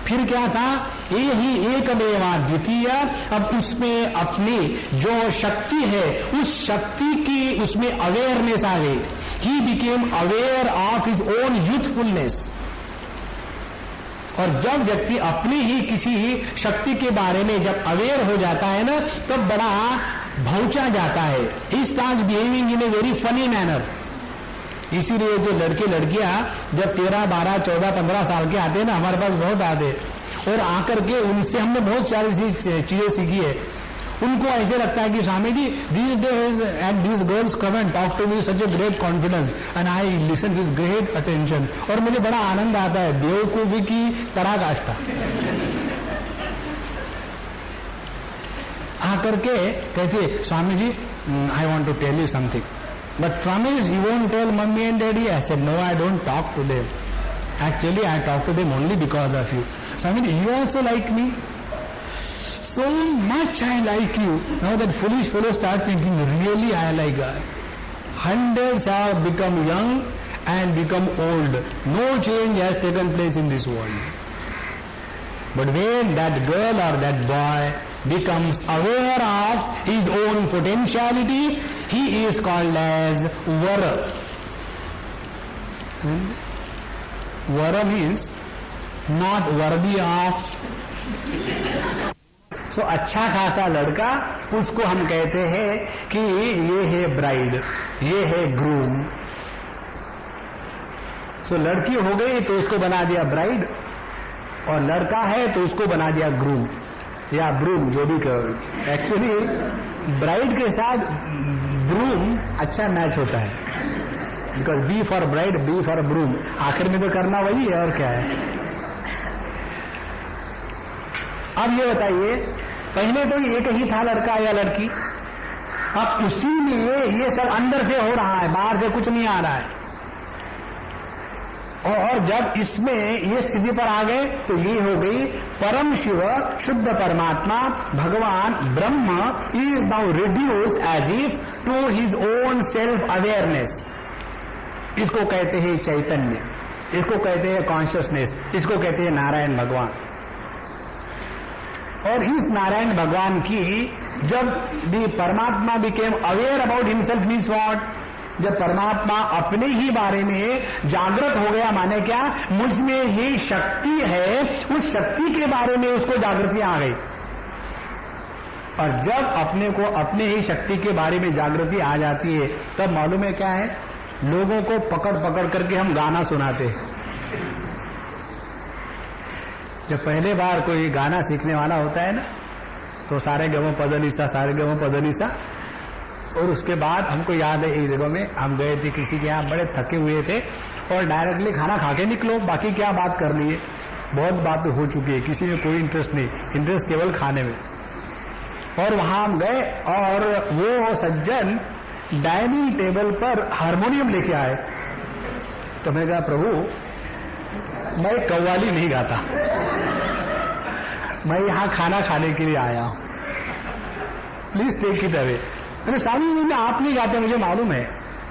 फिर क्या था? यही एकमेवा द्वितीय। अब उसमें अपनी जो शक्ति है, उस शक्ति की उसमें अवेयरनेस आ गई। ही became aware of his own youthfulness. और जब व्यक्ति अपनी ही किसी शक्ति के बारे में जब अवेयर हो जाता है ना, तब बड़ा भौंचा जाता है। He starts behaving in a very funny manner. इसीलिए जो लड़के लड़कियां जब 13, 12, 14, 15 साल के आते हैं ना, हमारे पास बहुत आते, और आकर के उनसे हमने बहुत सारी चीजें सीखी है। उनको ऐसे लगता है कि Swami ji these days and these girls come and talk to me such a great confidence and I listen with great attention, और मुझे बड़ा आनंद आता है। बेवकूफी की पराकाष्ठा। आकर के कहते Swami ji I want to tell you something, but promise you won't tell mummy and daddy. I said no, I don't talk to them. Actually, I talk to them only because of you. Swamiji, you also like me? So much I like you. Now that foolish fellow starts thinking, really I like her. Hundreds have become young and become old. No change has taken place in this world. But when that girl or that boy becomes aware of his own potentiality, he is called as Vara. And Vara means not worthy of. So अच्छा खासा लड़का, उसको हम कहते हैं कि ये है ब्राइड, ये है ग्रूम. सो लड़की हो गई तो उसको बना दिया ब्राइड, और लड़का है तो उसको बना दिया ग्रूम या ब्रूम, जो भी कहो. एक्चुअली ब्राइड के साथ ब्रूम अच्छा मैच होता है, because B for bride, B for broom, आखिर में तो करना वही है और क्या है. अब ये बताइए, पहले तो एक ही था लड़का या लड़की, अब उसी में ये सब अंदर से हो रहा है, बाहर से कुछ नहीं आ रहा है. और जब इसमें ये स्थिति पर आ गए तो ये हो गई परम शिव, शुद्ध परमात्मा, भगवान Brahma is now reduce as if to his own self awareness. इसको कहते हैं चैतन्य, इसको कहते हैं कॉन्शियसनेस, इसको कहते हैं नारायण भगवान. और इस नारायण भगवान की जब दी परमात्मा became aware about himself means what, जब परमात्मा अपने ही बारे में जागृत हो गया, माने क्या, मुझ में ही शक्ति है, उस शक्ति के बारे में उसको जागृति आ गई. और जब अपने को अपने ही शक्ति के बारे में जागृति आ जाती है, तब मालूम है क्या है, लोगों को पकड़ पकड़ करके हम गाना सुनाते हैं. जब पहले बार कोई गाना सीखने वाला होता है ना, तो सारे गमो पदनिसा, सारे गमो पदनिसा. और उसके बाद हमको याद है एक जगह में हम गए थे किसी के यहाँ, बड़े थके हुए थे, और डायरेक्टली खाना खा के निकलो, बाकी क्या बात करनी है, बहुत बात हो चुकी है, किसी में कोई इंटरेस्ट नहीं, इंटरेस्ट केवल खाने में. और वहां हम गए और वो सज्जन डाइनिंग टेबल पर हारमोनियम लेके आए. तो मैंने कहा, प्रभु मैं कव्वाली नहीं गाता, मैं यहां खाना खाने के लिए आया हूं, प्लीज टेक इट अवे. मैंने स्वामी जी, आप नहीं गाते, मुझे मालूम है,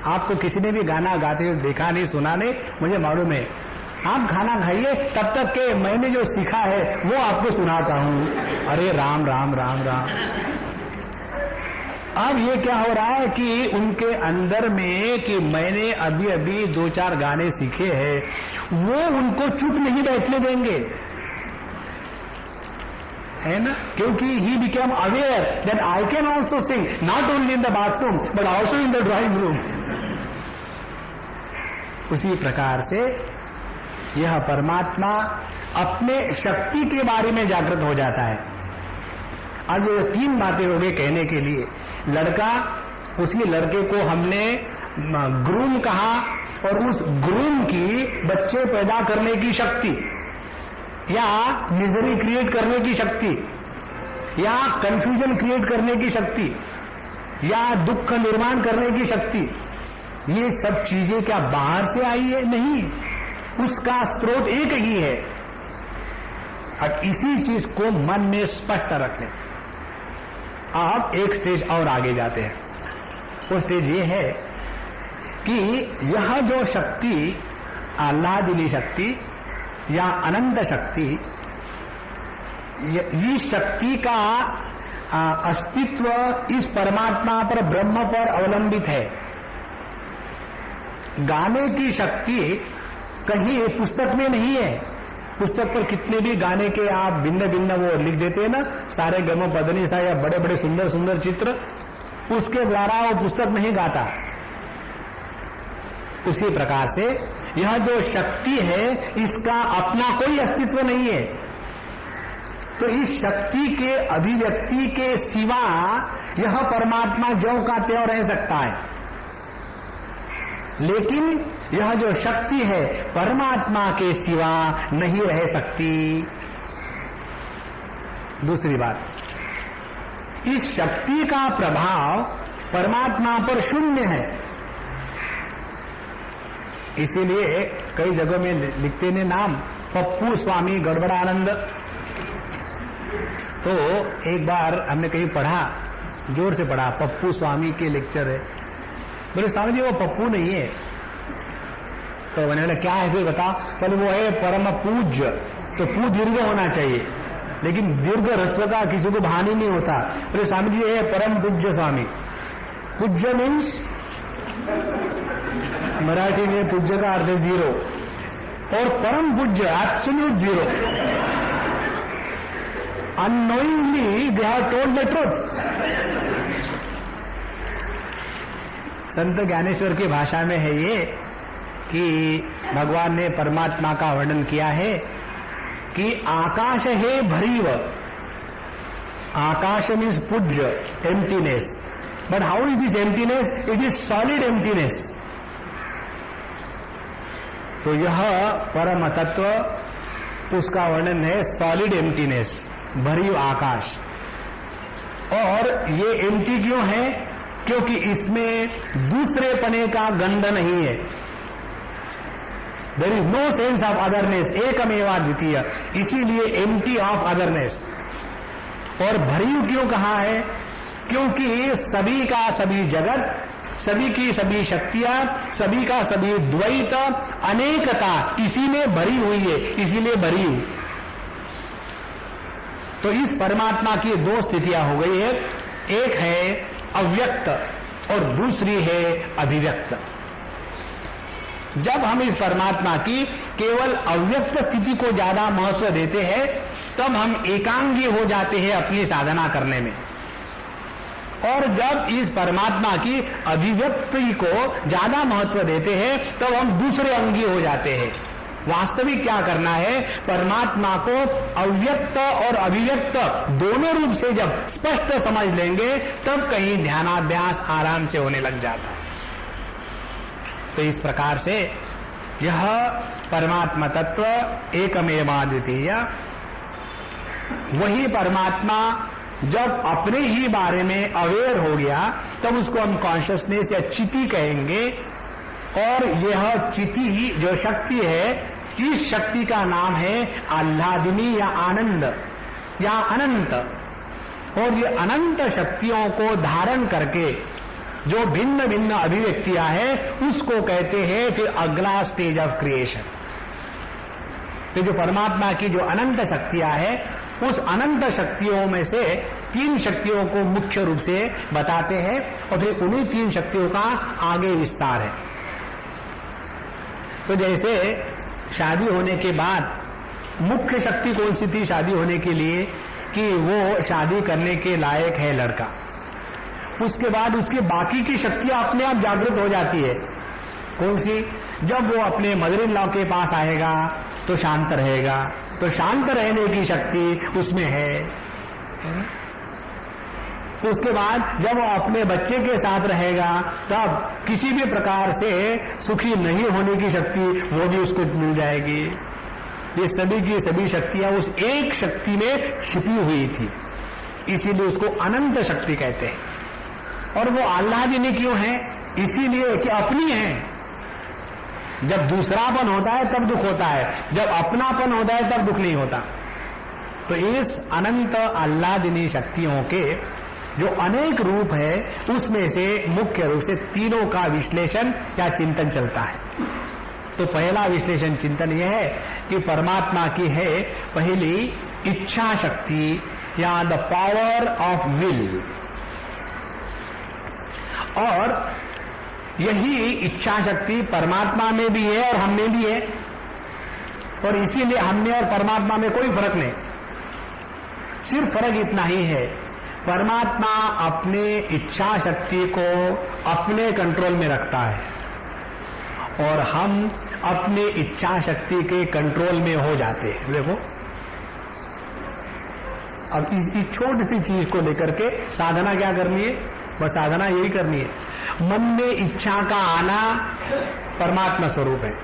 आपको किसी ने भी गाना गाते हुए देखा नहीं, सुना नहीं, मुझे मालूम है. आप खाना खाइए, तब तक के मैंने जो सीखा है वो आपको सुनाता हूं. अरे राम राम राम राम. अब ये क्या हो रहा है कि उनके अंदर में कि मैंने अभी अभी 2-4 गाने सीखे हैं, वो उनको चुप नहीं बैठने देंगे, है ना, क्योंकि he became aware that I can also sing, not only in the bathroom but also in the drawing room. उसी प्रकार से यह परमात्मा अपने शक्ति के बारे में जागृत हो जाता है. आज 3 बातें हो गई कहने के लिए. लड़का, उसी लड़के को हमने ग्रूम कहा, और उस ग्रूम की बच्चे पैदा करने की शक्ति, या मिजरी क्रिएट करने की शक्ति, या कंफ्यूजन क्रिएट करने की शक्ति, या दुख निर्माण करने की शक्ति, ये सब चीजें क्या बाहर से आई है? नहीं, उसका स्रोत एक ही है. अब इसी चीज को मन में स्पष्ट रखें. आप एक स्टेज और आगे जाते हैं. वो स्टेज ये है कि यह जो शक्ति, आह्लादिनी शक्ति या अनंत शक्ति, इस शक्ति का अस्तित्व इस परमात्मा पर, ब्रह्म पर अवलंबित है. गाने की शक्ति कहीं पुस्तक में नहीं है. पुस्तक पर कितने भी गाने के आप भिन्न भिन्न वो लिख देते हैं ना, सारे गमो पदनी सा, या बड़े बड़े सुंदर सुंदर चित्र, उसके द्वारा वो पुस्तक नहीं गाता. उसी प्रकार से यह जो शक्ति है, इसका अपना कोई अस्तित्व नहीं है. तो इस शक्ति के अभिव्यक्ति के सिवा यह परमात्मा ज्यों का त्यों रह सकता है. लेकिन यह जो शक्ति है परमात्मा के सिवा नहीं रह सकती. दूसरी बात, इस शक्ति का प्रभाव परमात्मा पर शून्य है. इसीलिए कई जगहों में लिखते ने नाम पप्पू स्वामी गड़बड़ानंद। तो एक बार हमने कहीं पढ़ा, जोर से पढ़ा, पप्पू स्वामी के लेक्चर है। बोले स्वामी जी वो पप्पू नहीं है। तो मैंने बोला क्या है फिर बता। बोले वो है परम पूज्य। तो पू दीर्घ होना चाहिए, लेकिन दीर्घ ह्रस्व का किसी को भान ही नहीं होता। बोले स्वामी जी ये परम पूज्य स्वामी। पूज्य मीन्स मराठी में पूज्य का अर्थ है जीरो, और परम पूज्य absolute zero. Unknowingly they have told the truth. संत ज्ञानेश्वर की भाषा में है ये कि भगवान ने परमात्मा का वर्णन किया है कि आकाश है भरीव। आकाश मीन्स पूज्य, emptiness. But how is this emptiness? It is solid emptiness. तो यह परम तत्व, उसका वर्णन है सॉलिड एम्प्टीनेस, भरीव आकाश। और ये एम्प्टी क्यों है? क्योंकि इसमें दूसरे पने का गंध नहीं है। There is no sense of otherness, एकमेवा द्वितीय, इसीलिए एम्प्टी ऑफ अदरनेस। और भरीव क्यों कहा है? क्योंकि सभी का सभी जगत, सभी की सभी शक्तियां, सभी का सभी द्वैत, अनेकता इसी में भरी हुई है, इसीलिए भरी हुई। तो इस परमात्मा की दो स्थितियां हो गई है, एक है अव्यक्त और दूसरी है अभिव्यक्त। जब हम इस परमात्मा की केवल अव्यक्त स्थिति को ज्यादा महत्व देते हैं, तब हम एकांगी हो जाते हैं अपनी साधना करने में। और जब इस परमात्मा की अभिव्यक्ति को ज्यादा महत्व देते हैं, तब हम दूसरे अंगी हो जाते हैं। वास्तविक क्या करना है? परमात्मा को अव्यक्त और अभिव्यक्त दोनों रूप से जब स्पष्ट समझ लेंगे, तब कहीं ध्यानाभ्यास आराम से होने लग जाता है। तो इस प्रकार से यह परमात्मा तत्व एकमेवाद्वितीय, वही परमात्मा जब अपने ही बारे में अवेयर हो गया, तब उसको हम कॉन्शियसनेस या चिति कहेंगे। और यह चिति जो शक्ति है, इस शक्ति का नाम है आह्लादिनी या आनंद या अनंत। और ये अनंत शक्तियों को धारण करके जो भिन्न भिन्न अभिव्यक्तियां हैं, उसको कहते हैं फिर अगला स्टेज ऑफ क्रिएशन। तो जो परमात्मा की जो अनंत शक्तियां हैं, उस अनंत शक्तियों में से तीन शक्तियों को मुख्य रूप से बताते हैं, और फिर उन्हीं तीन शक्तियों का आगे विस्तार है। तो जैसे शादी होने के बाद मुख्य शक्ति कौन सी थी शादी होने के लिए? कि वो शादी करने के लायक है लड़का। उसके बाद उसकी बाकी की शक्तियां अपने आप जागृत हो जाती है। कौन सी? जब वो अपने मदर इन लॉ के पास आएगा तो शांत रहेगा, तो शांत रहने की शक्ति उसमें है। तो उसके बाद जब वो अपने बच्चे के साथ रहेगा, तब किसी भी प्रकार से सुखी नहीं होने की शक्ति वो भी उसको मिल जाएगी। ये सभी की सभी शक्तियां उस एक शक्ति में छिपी हुई थी, इसीलिए उसको अनंत शक्ति कहते हैं। और वो आह्लादिनी क्यों है? इसीलिए कि अपनी है। जब दूसरापन होता है तब दुख होता है, जब अपनापन होता है तब दुख नहीं होता। तो इस अनंत आह्लादिनी शक्तियों के जो अनेक रूप है, उसमें से मुख्य रूप से तीनों का विश्लेषण या चिंतन चलता है। तो पहला विश्लेषण चिंतन यह है कि परमात्मा की है पहली इच्छा शक्ति या द पावर ऑफ विल, और यही इच्छा शक्ति परमात्मा में भी है और हम में भी है। और इसीलिए हम में और परमात्मा में कोई फर्क नहीं, सिर्फ फर्क इतना ही है, परमात्मा अपने इच्छा शक्ति को अपने कंट्रोल में रखता है और हम अपने इच्छा शक्ति के कंट्रोल में हो जाते हैं। देखो, अब इस छोटी सी चीज को लेकर के साधना क्या करनी है? बस साधना यही करनी है, मन में इच्छा का आना परमात्मा स्वरूप है।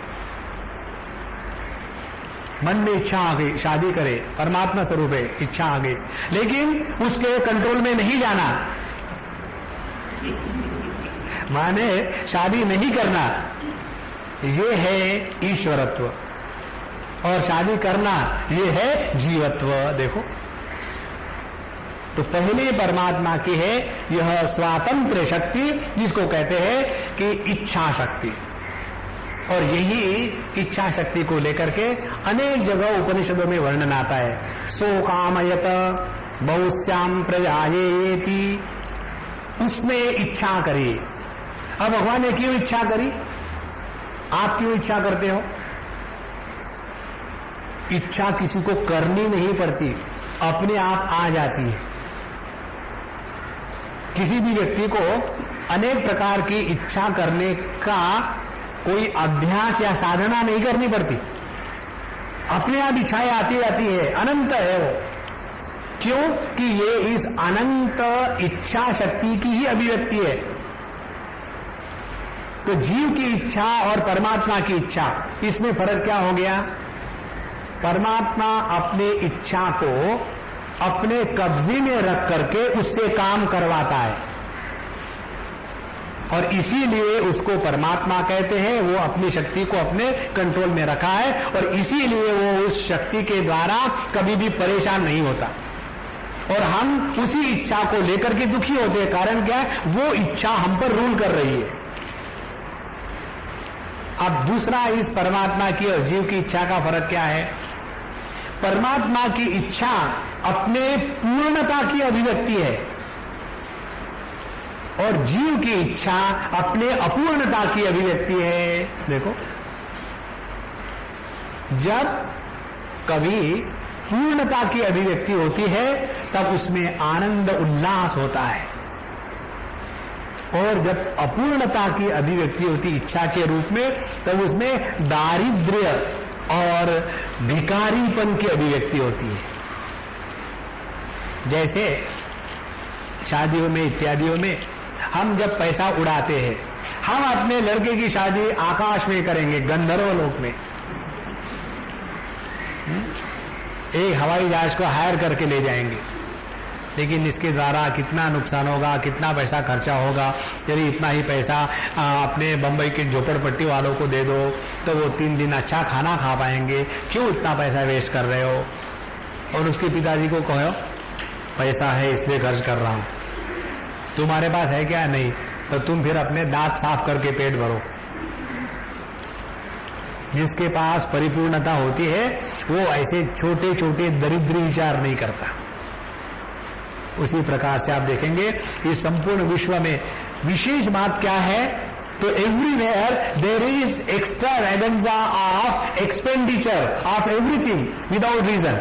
मन में इच्छा आ गई, शादी करे, परमात्मा स्वरूप है, इच्छा आ गई, लेकिन उसके कंट्रोल में नहीं जाना, माने शादी नहीं करना, ये है ईश्वरत्व और शादी करना ये है जीवत्व। देखो, तो पहले परमात्मा की है यह स्वातंत्र शक्ति, जिसको कहते हैं कि इच्छा शक्ति। और यही इच्छा शक्ति को लेकर के अनेक जगह उपनिषदों में वर्णन आता है। सो कामयत बहुश्याम प्रजायेति, उसने इच्छा करी। अब भगवान ने क्यों इच्छा करी? आप क्यों इच्छा करते हो? इच्छा किसी को करनी नहीं पड़ती, अपने आप आ जाती है। किसी भी व्यक्ति को अनेक प्रकार की इच्छा करने का कोई अभ्यास या साधना नहीं करनी पड़ती, अपने आप इच्छाएं आती जाती है, अनंत है वो। क्यों? कि ये इस अनंत इच्छा शक्ति की ही अभिव्यक्ति है। तो जीव की इच्छा और परमात्मा की इच्छा, इसमें फर्क क्या हो गया? परमात्मा अपने इच्छा को अपने कब्जे में रख करके उससे काम करवाता है, और इसीलिए उसको परमात्मा कहते हैं। वो अपनी शक्ति को अपने कंट्रोल में रखा है, और इसीलिए वो उस शक्ति के द्वारा कभी भी परेशान नहीं होता। और हम उसी इच्छा को लेकर के दुखी होते हैं। कारण क्या है? वो इच्छा हम पर रूल कर रही है। अब दूसरा, इस परमात्मा की और जीव की इच्छा का फर्क क्या है? परमात्मा की इच्छा अपने पूर्णता की अभिव्यक्ति है, और जीव की इच्छा अपने अपूर्णता की अभिव्यक्ति है। देखो, जब कभी पूर्णता की अभिव्यक्ति होती है तब उसमें आनंद उल्लास होता है, और जब अपूर्णता की अभिव्यक्ति होती इच्छा के रूप में, तब उसमें दारिद्र्य और भिखारीपन की अभिव्यक्ति होती है। जैसे शादियों में इत्यादियों में हम जब पैसा उड़ाते हैं, हम अपने लड़के की शादी आकाश में करेंगे, गंधर्व लोक में, एक हवाई जहाज को हायर करके ले जाएंगे। लेकिन इसके द्वारा कितना नुकसान होगा, कितना पैसा खर्चा होगा। यदि इतना ही पैसा अपने बंबई के झोपड़पट्टी वालों को दे दो तो वो 3 दिन अच्छा खाना खा पाएंगे, क्यों इतना पैसा वेस्ट कर रहे हो? और उसके पिताजी को कहो पैसा है इसलिए खर्च कर रहा हूं, तुम्हारे पास है क्या? नहीं। तो तुम फिर अपने दांत साफ करके पेट भरो। जिसके पास परिपूर्णता होती है वो ऐसे छोटे छोटे दरिद्री विचार नहीं करता। उसी प्रकार से आप देखेंगे इस संपूर्ण विश्व में विशेष बात क्या है? तो everywhere there is extravaganza of expenditure of everything without reason.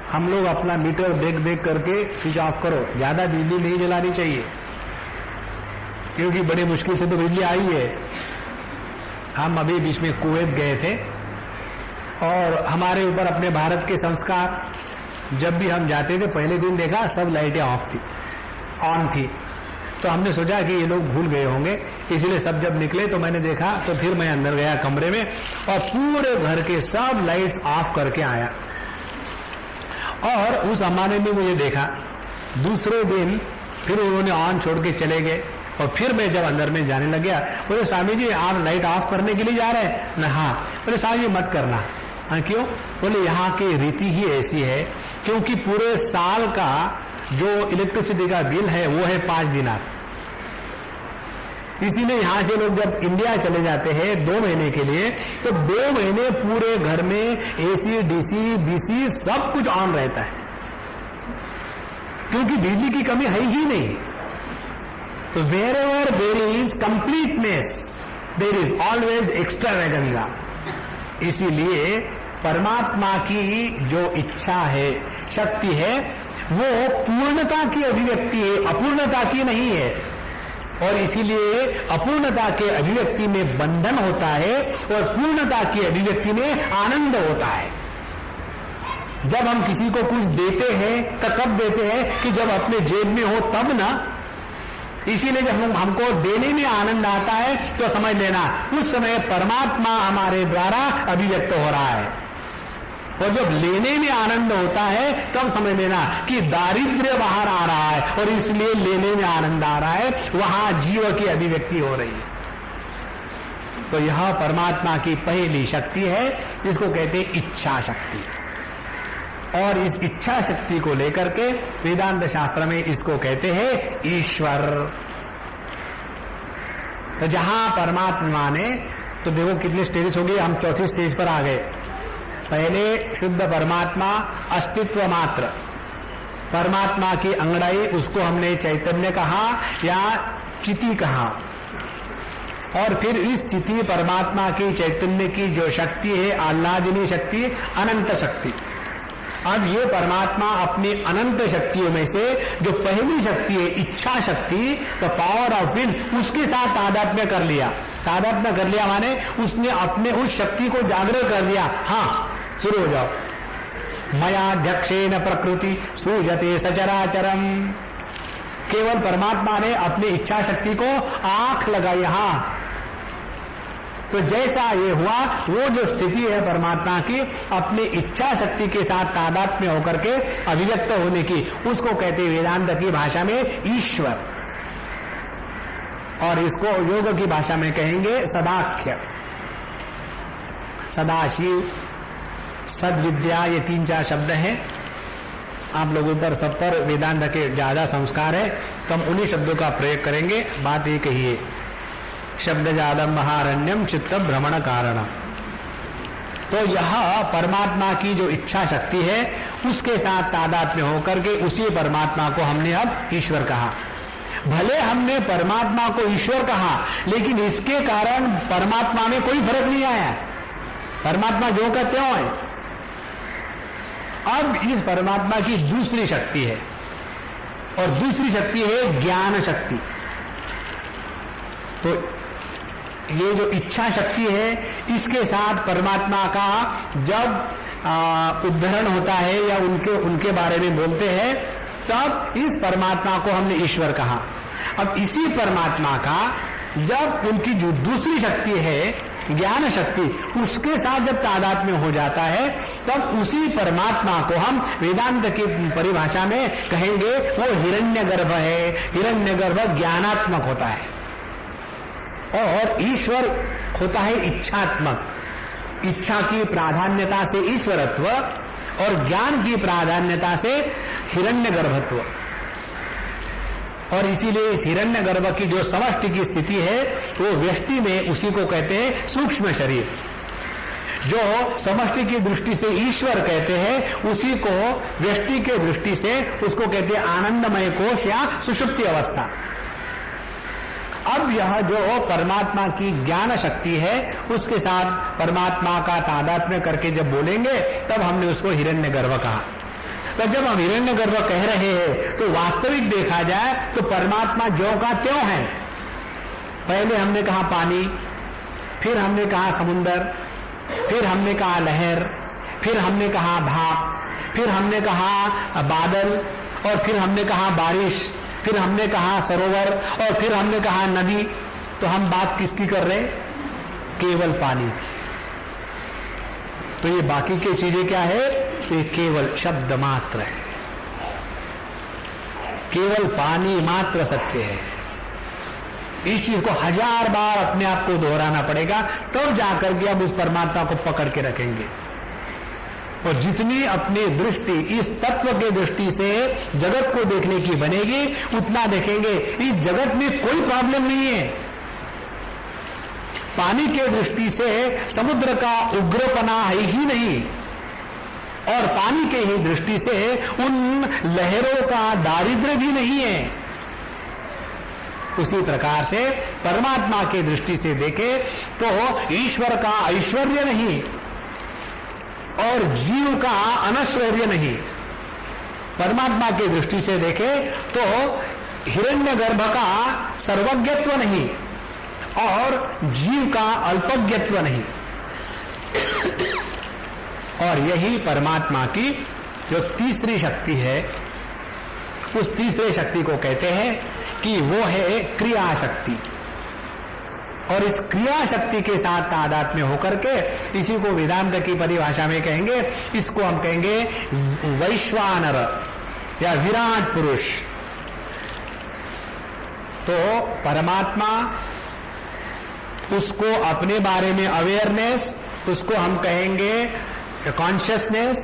हम लोग अपना मीटर देख देख करके स्विच ऑफ करो, ज्यादा बिजली नहीं जलानी चाहिए, क्योंकि बड़े मुश्किल से तो बिजली आई है। हम अभी बीच में कुवैत गए थे, और हमारे ऊपर अपने भारत के संस्कार, जब भी हम जाते थे पहले दिन देखा सब लाइटें ऑन थी। तो हमने सोचा कि ये लोग भूल गए होंगे, इसलिए सब जब निकले तो मैंने देखा। तो फिर मैं अंदर गया कमरे में, और पूरे घर के सब लाइट्स ऑफ करके आया। और उस अम्मा ने भी मुझे देखा। दूसरे दिन फिर उन्होंने ऑन छोड़ के चले गए, और फिर मैं जब अंदर में जाने लग गया, बोले स्वामी जी आप लाइट ऑफ करने के लिए जा रहे हैं ना? हाँ। बोले स्वामी जी मत करना। हाँ क्यों? बोले यहाँ की रीति ही ऐसी है, क्योंकि पूरे साल का जो इलेक्ट्रिसिटी का बिल है वो है 5 दिनार। इसीलिए यहां से लोग जब इंडिया चले जाते हैं 2 महीने के लिए, तो 2 महीने पूरे घर में एसी, डीसी, बीसी सब कुछ ऑन रहता है, क्योंकि बिजली की कमी है ही नहीं। तो wherever there is completeness there is always extravaganza. इसीलिए परमात्मा की जो इच्छा है, शक्ति है, वो पूर्णता की अभिव्यक्ति है, अपूर्णता की नहीं है। और इसीलिए अपूर्णता के अभिव्यक्ति में बंधन होता है, और पूर्णता की अभिव्यक्ति में आनंद होता है। जब हम किसी को कुछ देते हैं तो कब देते हैं? कि जब अपने जेब में हो तब ना। इसीलिए जब हमको देने में आनंद आता है तो समझ लेना उस समय परमात्मा हमारे द्वारा अभिव्यक्त हो रहा है, और जब लेने में आनंद होता है तब समझ लेना कि दारिद्र्य बाहर आ रहा है, और इसलिए लेने में आनंद आ रहा है, वहां जीव की अभिव्यक्ति हो रही है। तो यह परमात्मा की पहली शक्ति है, इसको कहते हैं इच्छा शक्ति। और इस इच्छा शक्ति को लेकर के वेदांत शास्त्र में इसको कहते हैं ईश्वर। तो जहां परमात्मा ने, तो देखो कितने स्टेज हो गए, हम चौथी स्टेज पर आ गए। पहले शुद्ध परमात्मा अस्तित्व मात्र, परमात्मा की अंगड़ाई, उसको हमने चैतन्य कहा या चिति कहा। और फिर इस चिति परमात्मा की चैतन्य की जो शक्ति है आह्लादिनी शक्ति, अनंत शक्ति। अब ये परमात्मा अपनी अनंत शक्तियों में से जो पहली शक्ति है इच्छा शक्ति, द पावर ऑफ विल, उसके साथ तादात्म्य कर लिया। तादात्म्य कर लिया माने उसने अपने उस शक्ति को जागृत कर दिया। हाँ, शुरू हो जाओ। मयाध्यक्षेन प्रकृति सूजते सचराचरम। केवल परमात्मा ने अपनी इच्छा शक्ति को आंख लगाई। हाँ, तो जैसा ये हुआ, वो जो स्थिति है परमात्मा की अपनी इच्छा शक्ति के साथ तादात्म्य होकर के अभिव्यक्त होने की, उसको कहते हैं वेदांत की भाषा में ईश्वर। और इसको योग की भाषा में कहेंगे सदाख्य, सदाशिव, सद्विद्या, ये 3-4 शब्द हैं। आप लोगों पर सब पर वेदांत के ज्यादा संस्कार है, तो हम उन्हीं शब्दों का प्रयोग करेंगे। बात एक ही है, शब्द जादम महारण्यम चित्त भ्रमण कारणम। तो यह परमात्मा की जो इच्छा शक्ति है उसके साथ तादात्म्य होकर के उसी परमात्मा को हमने अब ईश्वर कहा। भले हमने परमात्मा को ईश्वर कहा, लेकिन इसके कारण परमात्मा में कोई फर्क नहीं आया, परमात्मा जो का त्यों है। अब इस परमात्मा की दूसरी शक्ति है, और दूसरी शक्ति है ज्ञान शक्ति। तो ये जो इच्छा शक्ति है, इसके साथ परमात्मा का जब उद्धरण होता है या उनके बारे में बोलते हैं, तब इस परमात्मा को हमने ईश्वर कहा। अब इसी परमात्मा का जब उनकी जो दूसरी शक्ति है ज्ञान शक्ति, उसके साथ जब तादात्म्य हो जाता है, तब उसी परमात्मा को हम वेदांत की परिभाषा में कहेंगे वो हिरण्यगर्भ है। हिरण्यगर्भ ज्ञानात्मक होता है और ईश्वर होता है इच्छात्मक। इच्छा की प्राधान्यता से ईश्वरत्व और ज्ञान की प्राधान्यता से हिरण्यगर्भत्व। और इसीलिए इस हिरण्यगर्भ की जो समष्टि की स्थिति है, वो व्यष्टि में उसी को कहते हैं सूक्ष्म शरीर। जो समष्टि की दृष्टि से ईश्वर कहते हैं, उसी को व्यष्टि के दृष्टि से उसको कहते हैं आनंदमय कोश या सुषुप्ति अवस्था। अब यह जो परमात्मा की ज्ञान शक्ति है, उसके साथ परमात्मा का तादात्म्य करके जब बोलेंगे, तब हमने उसको हिरण्यगर्भ कहा। तो जब हम हिरण्यगर्भ कह रहे हैं, तो वास्तविक देखा जाए तो परमात्मा ज्यों का त्यों है। पहले हमने कहा पानी, फिर हमने कहा समुंदर, फिर हमने कहा लहर, फिर हमने कहा भाप, फिर हमने कहा बादल, और फिर हमने कहा बारिश, फिर हमने कहा सरोवर, और फिर हमने कहा नदी। तो हम बात किसकी कर रहे हैं? केवल पानी। तो ये बाकी की चीजें क्या है? ये केवल शब्द मात्र है, केवल पानी मात्र सत्य है। इस चीज को 1000 बार अपने आप को दोहराना पड़ेगा, तब जाकर के हम उस परमात्मा को पकड़ के रखेंगे। और जितनी अपनी दृष्टि इस तत्व के दृष्टि से जगत को देखने की बनेगी, उतना देखेंगे इस जगत में कोई प्रॉब्लम नहीं है। पानी के दृष्टि से समुद्र का उग्रपना है ही नहीं, और पानी के ही दृष्टि से उन लहरों का दारिद्र्य भी नहीं है। उसी प्रकार से परमात्मा के दृष्टि से देखे तो ईश्वर का ऐश्वर्य नहीं और जीव का अनैश्वर्य नहीं। परमात्मा की दृष्टि से देखे तो हिरण्यगर्भ का सर्वज्ञत्व नहीं और जीव का अल्पज्ञत्व नहीं। और यही परमात्मा की जो तीसरी शक्ति है, उस तीसरे शक्ति को कहते हैं कि वो है क्रिया शक्ति। और इस क्रिया शक्ति के साथ तादात्म्य होकर के इसी को वेदांत की परिभाषा में कहेंगे, इसको हम कहेंगे वैश्वानर या विराट पुरुष। तो परमात्मा उसको अपने बारे में अवेयरनेस, उसको हम कहेंगे consciousness.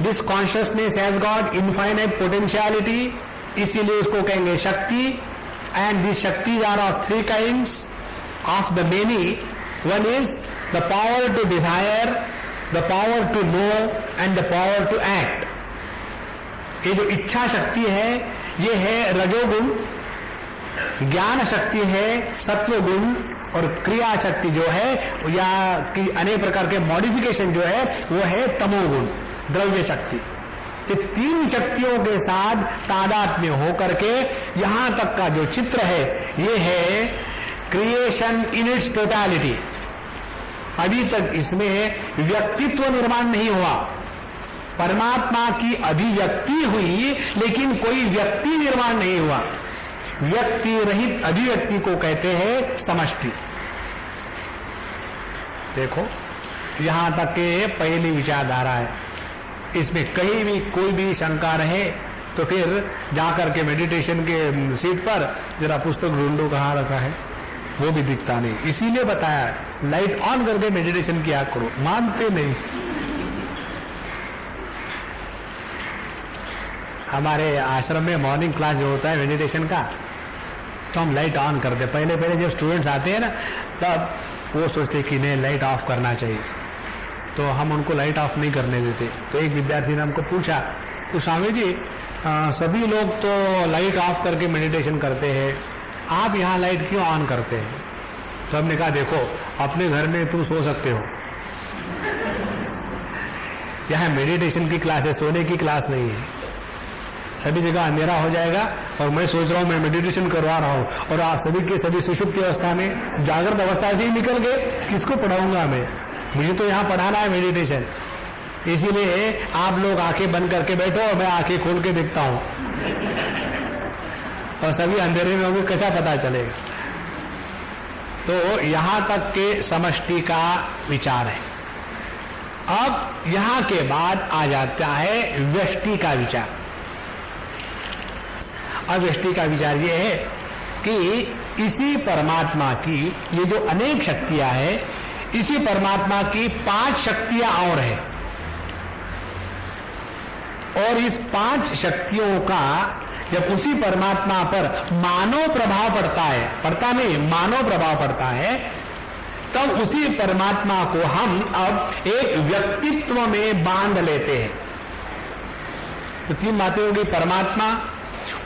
This consciousness has got infinite potentiality, इसीलिए उसको कहेंगे शक्ति। And this shakti are of three kinds of the many. One is the power to desire, the power to know and the power to act. ये जो इच्छा शक्ति है ये है रजोगुण, ज्ञान शक्ति है सत्वगुण, और क्रिया शक्ति जो है या कि अनेक प्रकार के मॉडिफिकेशन जो है वो है तमोगुण, द्रव्य शक्ति। ये तीन शक्तियों के साथ तादात्म्य होकर के यहां तक का जो चित्र है ये है क्रिएशन इन इट्स टोटलिटी। अभी तक इसमें व्यक्तित्व निर्माण नहीं हुआ, परमात्मा की अभिव्यक्ति हुई लेकिन कोई व्यक्ति निर्माण नहीं हुआ। व्यक्ति रहित अभिव्यक्ति को कहते हैं समष्टि। देखो यहां तक के पहली विचारधारा है, इसमें कहीं भी कोई भी शंका रहे तो फिर जाकर के मेडिटेशन के सीट पर जरा पुस्तक ढूंढो कहाँ रखा है, वो भी दिखता नहीं। इसीलिए बताया लाइट ऑन करके मेडिटेशन किया करो, मानते नहीं। हमारे आश्रम में मॉर्निंग क्लास जो होता है मेडिटेशन का, तो हम लाइट ऑन करते। पहले पहले जब स्टूडेंट्स आते हैं ना तब वो सोचते कि नहीं लाइट ऑफ करना चाहिए, तो हम उनको लाइट ऑफ नहीं करने देते। तो एक विद्यार्थी ने हमको पूछा, तो स्वामी जी सभी लोग तो लाइट ऑफ करके मेडिटेशन करते हैं, आप यहाँ लाइट क्यों ऑन करते हैं? तो हमने कहा देखो अपने घर में तुम सो सकते हो, यहाँ मेडिटेशन की क्लास है, सोने की क्लास नहीं है। सभी जगह अंधेरा हो जाएगा और मैं सोच रहा हूं मैं मेडिटेशन करवा रहा हूं और आप सभी के सभी सुषुप्ति अवस्था में जागृत अवस्था से ही निकल गए, किसको पढ़ाऊंगा मैं? मुझे तो यहाँ पढ़ाना है मेडिटेशन। इसीलिए आप लोग आंखें बंद करके बैठो और मैं आंखें खोल के देखता हूं, और सभी अंधेरे में होंगे, कैसा पता चलेगा? तो यहां तक के समष्टि का विचार है। अब यहां के बाद आ जाता है व्यष्टि का विचार। अब व्यष्टि का विचार ये है कि इसी परमात्मा की ये जो अनेक शक्तियां है, इसी परमात्मा की 5 शक्तियां और है, और इस 5 शक्तियों का जब उसी परमात्मा पर मानव प्रभाव पड़ता है, पड़ता नहीं मानव प्रभाव पड़ता है, तब उसी परमात्मा को हम अब एक व्यक्तित्व में बांध लेते हैं। तो 3 बातें होगी, परमात्मा,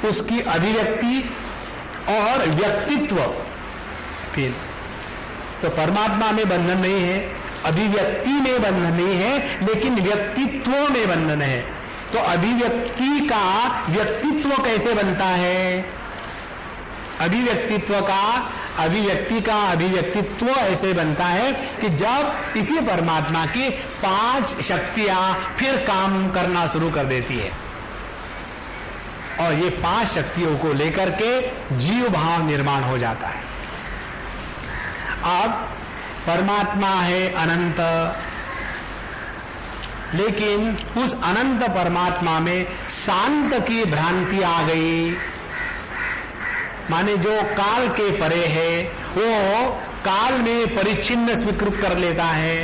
उसकी अभिव्यक्ति और व्यक्तित्व। 3। तो परमात्मा में बंधन नहीं है, अभिव्यक्ति में बंधन नहीं है, लेकिन व्यक्तित्व में बंधन है। तो अभिव्यक्ति का व्यक्तित्व कैसे बनता है? अभिव्यक्ति का अभिव्यक्तित्व ऐसे बनता है कि जब इसी परमात्मा की 5 शक्तियां फिर काम करना शुरू कर देती है, और ये 5 शक्तियों को लेकर के जीव भाव निर्माण हो जाता है। अब परमात्मा है अनंत, लेकिन उस अनंत परमात्मा में शांत की भ्रांति आ गई, माने जो काल के परे है वो काल में परिच्छिन्न स्वीकृत कर लेता है।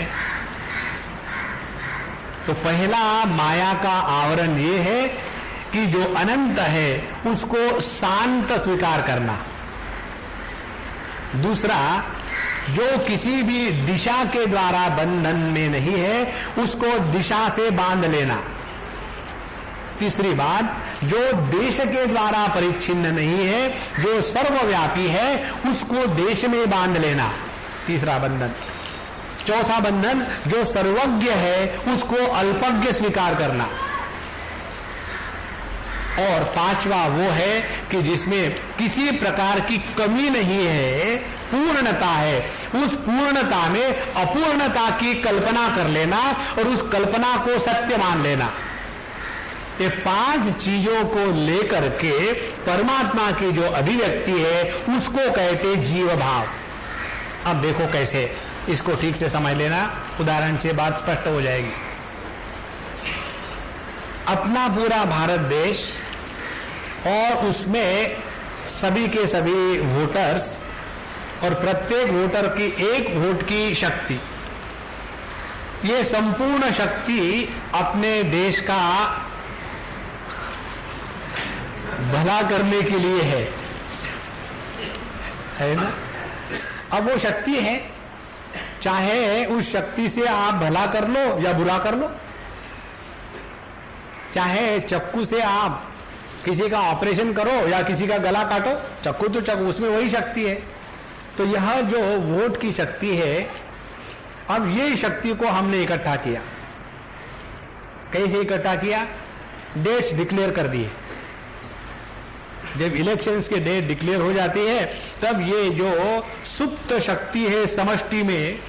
तो पहला माया का आवरण ये है कि जो अनंत है उसको शांत स्वीकार करना। दूसरा, जो किसी भी दिशा के द्वारा बंधन में नहीं है उसको दिशा से बांध लेना। तीसरी बात, जो देश के द्वारा परिच्छिन्न नहीं है, जो सर्वव्यापी है, उसको देश में बांध लेना, तीसरा बंधन। चौथा बंधन, जो सर्वज्ञ है उसको अल्पज्ञ स्वीकार करना। और 5वां वो है कि जिसमें किसी प्रकार की कमी नहीं है, पूर्णता है, उस पूर्णता में अपूर्णता की कल्पना कर लेना और उस कल्पना को सत्य मान लेना। ये 5 चीजों को लेकर के परमात्मा की जो अभिव्यक्ति है उसको कहते जीव भाव। अब देखो कैसे, इसको ठीक से समझ लेना, उदाहरण से बात स्पष्ट हो जाएगी। अपना पूरा भारत देश और उसमें सभी के सभी वोटर्स और प्रत्येक वोटर की 1 वोट की शक्ति, ये संपूर्ण शक्ति अपने देश का भला करने के लिए है ना। अब वो शक्ति है, चाहे उस शक्ति से आप भला कर लो या बुरा कर लो, चाहे चक्कू से आप किसी का ऑपरेशन करो या किसी का गला काटो, चक्कू तो चक्कू, उसमें वही शक्ति है। तो यह जो वोट की शक्ति है, अब ये शक्ति को हमने इकट्ठा किया। कैसे इकट्ठा किया? डेट्स डिक्लेयर कर दिए। जब इलेक्शंस के डेट डिक्लेयर हो जाती है, तब ये जो सुप्त शक्ति है समष्टि में,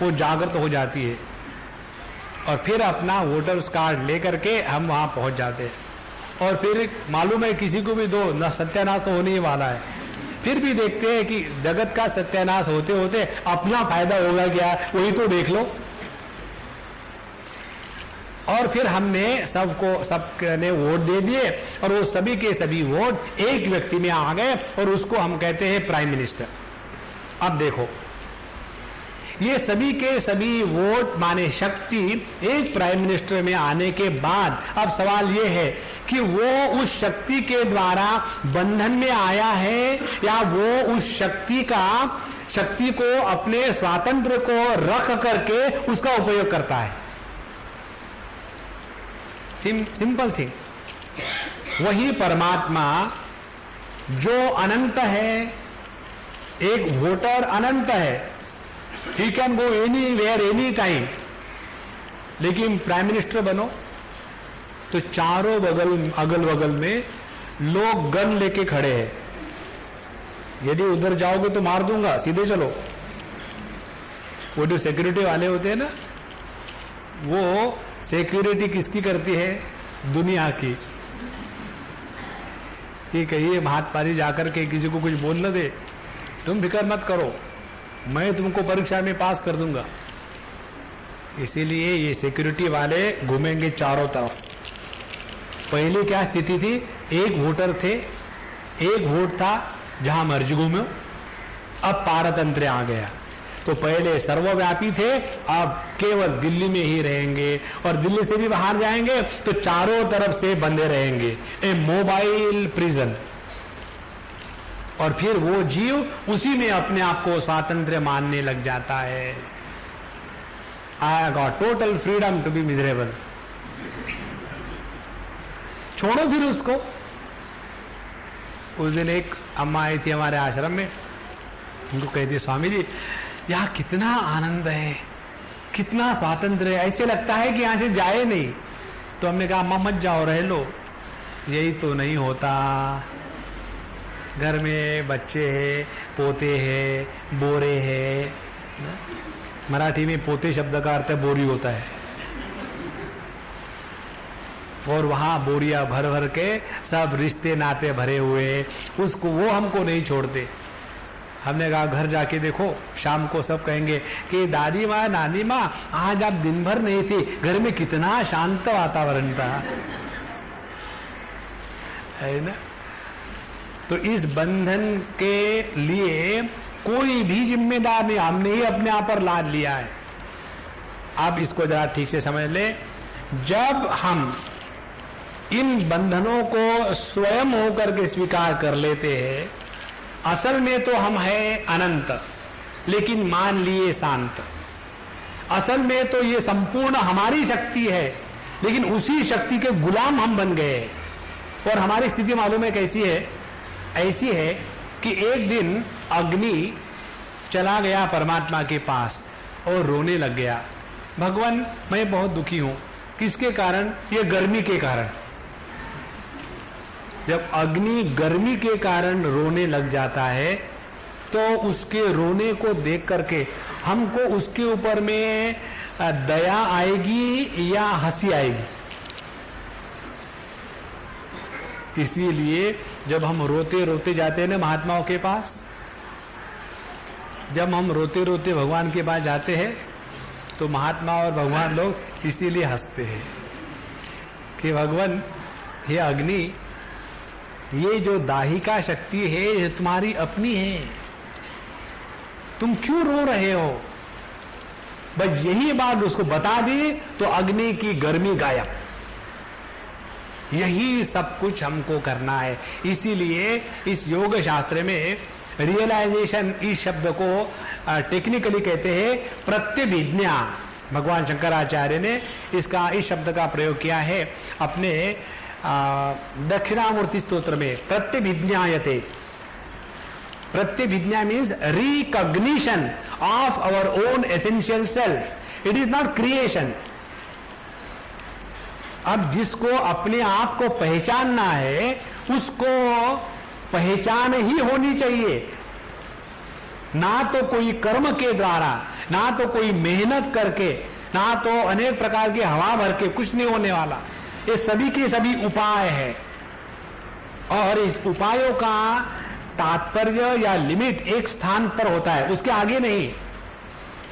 वो जागृत हो जाती है और फिर अपना वोटर्स कार्ड लेकर के हम वहां पहुंच जाते हैं। और फिर मालूम है किसी को भी दो न, सत्यानाश तो होने ही वाला है। फिर भी देखते हैं कि जगत का सत्यानाश होते होते अपना फायदा होगा क्या, वही तो देख लो। और फिर हमने सबने वोट दे दिए और वो सभी के सभी वोट एक व्यक्ति में आ गए और उसको हम कहते हैं प्राइम मिनिस्टर। अब देखो, ये सभी के सभी वोट माने शक्ति एक प्राइम मिनिस्टर में आने के बाद अब सवाल ये है कि वो उस शक्ति के द्वारा बंधन में आया है या वो उस शक्ति को अपने स्वातंत्र को रख करके उसका उपयोग करता है। Simple thing. वही परमात्मा जो अनंत है, एक वोटर अनंत है, he can go anywhere any time, लेकिन प्राइम मिनिस्टर बनो तो चारों अगल बगल में लोग गन लेके खड़े हैं। यदि उधर जाओगे तो मार दूंगा, सीधे चलो। वो जो सिक्योरिटी वाले होते हैं ना, वो सिक्योरिटी किसकी करती है? दुनिया की। कि कहिए हाथ पारी जाकर के किसी को कुछ बोल न दे, तुम फिक्र मत करो, मैं तुमको परीक्षा में पास कर दूंगा। इसीलिए ये सिक्योरिटी वाले घूमेंगे चारों तरफ। पहले क्या स्थिति थी? एक वोटर थे, एक वोट था, जहां मर्जी घूमो। अब पारतंत्र आ गया। तो पहले सर्वव्यापी थे, अब केवल दिल्ली में ही रहेंगे और दिल्ली से भी बाहर जाएंगे तो चारों तरफ से बंधे रहेंगे, ए मोबाइल प्रिजन। और फिर वो जीव उसी में अपने आप को स्वातंत्र्य मानने लग जाता है। I got total freedom to be miserable. छोड़ो फिर उसको। उस दिन एक अम्मा आई थी हमारे आश्रम में, उनको कहती, स्वामी जी यहाँ कितना आनंद है, कितना स्वातंत्र्य है, ऐसे लगता है कि यहां से जाए नहीं। तो हमने कहा अम्मा मत जाओ, रह लो। यही तो नहीं होता। घर में बच्चे हैं, पोते हैं, बोरे हैं। मराठी में पोते शब्द का अर्थ बोरी होता है। और वहां बोरिया भर भर के सब रिश्ते नाते भरे हुए, उसको वो हमको नहीं छोड़ते। हमने कहा घर जाके देखो, शाम को सब कहेंगे कि दादी माँ, नानी माँ, आज आप दिन भर नहीं थी, घर में कितना शांत वातावरण था, है ना। तो इस बंधन के लिए कोई भी जिम्मेदार नहीं, हमने ही अपने आप पर लाद लिया है। आप इसको जरा ठीक से समझ लें। जब हम इन बंधनों को स्वयं होकर के स्वीकार कर लेते हैं, असल में तो हम हैं अनंत, लेकिन मान लिए शांत। असल में तो ये संपूर्ण हमारी शक्ति है, लेकिन उसी शक्ति के गुलाम हम बन गए। और हमारी स्थिति मालूम है कैसी है? ऐसी है कि एक दिन अग्नि चला गया परमात्मा के पास और रोने लग गया, भगवान मैं बहुत दुखी हूं। किसके कारण? ये गर्मी के कारण। जब अग्नि गर्मी के कारण रोने लग जाता है तो उसके रोने को देख करके हमको उसके ऊपर में दया आएगी या हंसी आएगी? इसीलिए जब हम रोते रोते जाते हैं ना महात्माओं के पास, जब हम रोते रोते भगवान के पास जाते हैं तो महात्मा और भगवान लोग इसीलिए हंसते हैं कि भगवान, हे अग्नि, ये जो दाहिका शक्ति है ये तुम्हारी अपनी है, तुम क्यों रो रहे हो? बस यही बात उसको बता दी तो अग्नि की गर्मी गायब। यही सब कुछ हमको करना है। इसीलिए इस योग शास्त्र में रियलाइजेशन इस शब्द को टेक्निकली कहते हैं प्रत्यभिज्ञा। भगवान शंकराचार्य ने इस शब्द का प्रयोग किया है अपने दक्षिणामूर्ति स्तोत्र में। प्रत्यभिज्ञायते, प्रत्यभिज्ञा means recognition of our own essential self, it is not creation. अब जिसको अपने आप को पहचानना है उसको पहचान ही होनी चाहिए, ना तो कोई कर्म के द्वारा, ना तो कोई मेहनत करके, ना तो अनेक प्रकार की हवा भर के, कुछ नहीं होने वाला। ये सभी के सभी उपाय है और इस उपायों का तात्पर्य या लिमिट एक स्थान पर होता है, उसके आगे नहीं।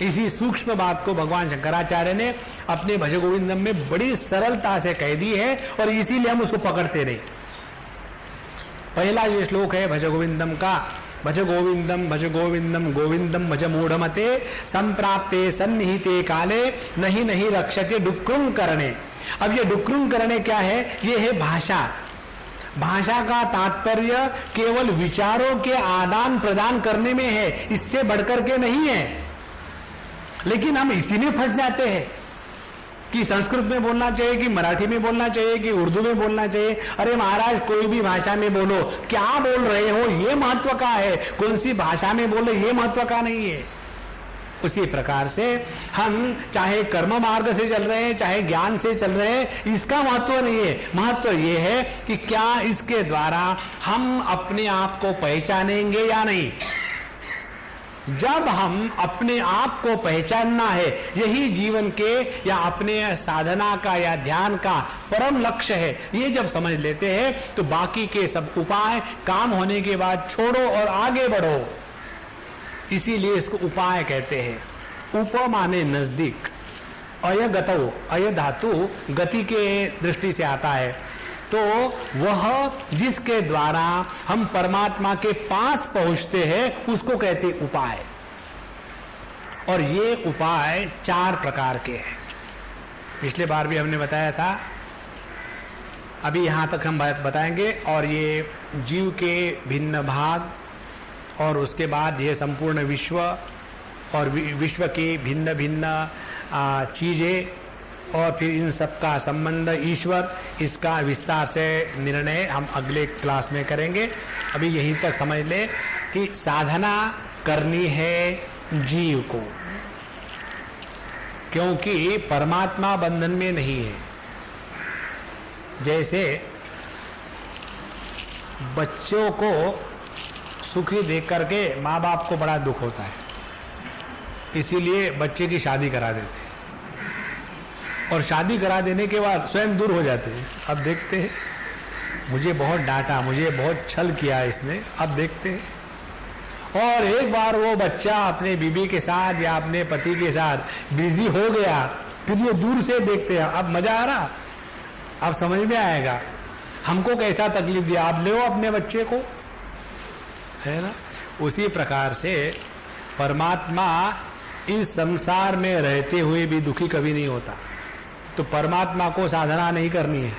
इसी सूक्ष्म बात को भगवान शंकराचार्य ने अपने भज गोविंदम में बड़ी सरलता से कह दी है और इसीलिए हम उसको पकड़ते नहीं। पहला ये श्लोक है भज गोविंदम का, भज गोविंदम गोविंदम भज मूढ़मते संप्राप्ते सन्निहिते काले नहीं नहीं रक्षते डुक्रुम करणे। अब ये डुक्रुम करणे क्या है? ये है भाषा। भाषा का तात्पर्य केवल विचारों के आदान प्रदान करने में है, इससे बढ़कर के नहीं है। लेकिन हम इसी में फंस जाते हैं कि संस्कृत में बोलना चाहिए कि मराठी में बोलना चाहिए कि उर्दू में बोलना चाहिए। अरे महाराज कोई भी भाषा में बोलो, क्या बोल रहे हो ये महत्व का है, कौन सी भाषा में बोलो ये महत्व का नहीं है। उसी प्रकार से हम चाहे कर्म मार्ग से चल रहे हैं चाहे ज्ञान से चल रहे हैं, इसका महत्व नहीं है। महत्व ये है कि क्या इसके द्वारा हम अपने आप को पहचानेंगे या नहीं। जब हम अपने आप को पहचानना है, यही जीवन के या अपने साधना का या ध्यान का परम लक्ष्य है, ये जब समझ लेते हैं तो बाकी के सब उपाय काम होने के बाद छोड़ो और आगे बढ़ो। इसीलिए इसको उपाय कहते हैं। उप माने नजदीक, अय गतौ, अय धातु गति के दृष्टि से आता है, तो वह जिसके द्वारा हम परमात्मा के पास पहुंचते हैं उसको कहते उपाय। और ये उपाय 4 प्रकार के हैं। पिछले बार भी हमने बताया था, अभी यहां तक हम बताएंगे। और ये जीव के भिन्न भाग और उसके बाद ये संपूर्ण विश्व और विश्व की भिन्न भिन्न चीजें और फिर इन सबका संबंध ईश्वर, इसका विस्तार से निर्णय हम अगले क्लास में करेंगे। अभी यहीं तक समझ ले कि साधना करनी है जीव को, क्योंकि परमात्मा बंधन में नहीं है। जैसे बच्चों को सुखी देख करके माँ बाप को बड़ा दुख होता है, इसीलिए बच्चे की शादी करा देते हैं और शादी करा देने के बाद स्वयं दूर हो जाते हैं। अब देखते हैं, मुझे बहुत डांटा, मुझे बहुत छल किया इसने, अब देखते हैं। और एक बार वो बच्चा अपने बीबी के साथ या अपने पति के साथ बिजी हो गया, फिर ये दूर से देखते हैं। अब मजा आ रहा, अब समझ में आएगा हमको कैसा तकलीफ दिया। आप ले अपने बच्चे को, है ना। उसी प्रकार से परमात्मा इस संसार में रहते हुए भी दुखी कभी नहीं होता। तो परमात्मा को साधना नहीं करनी है,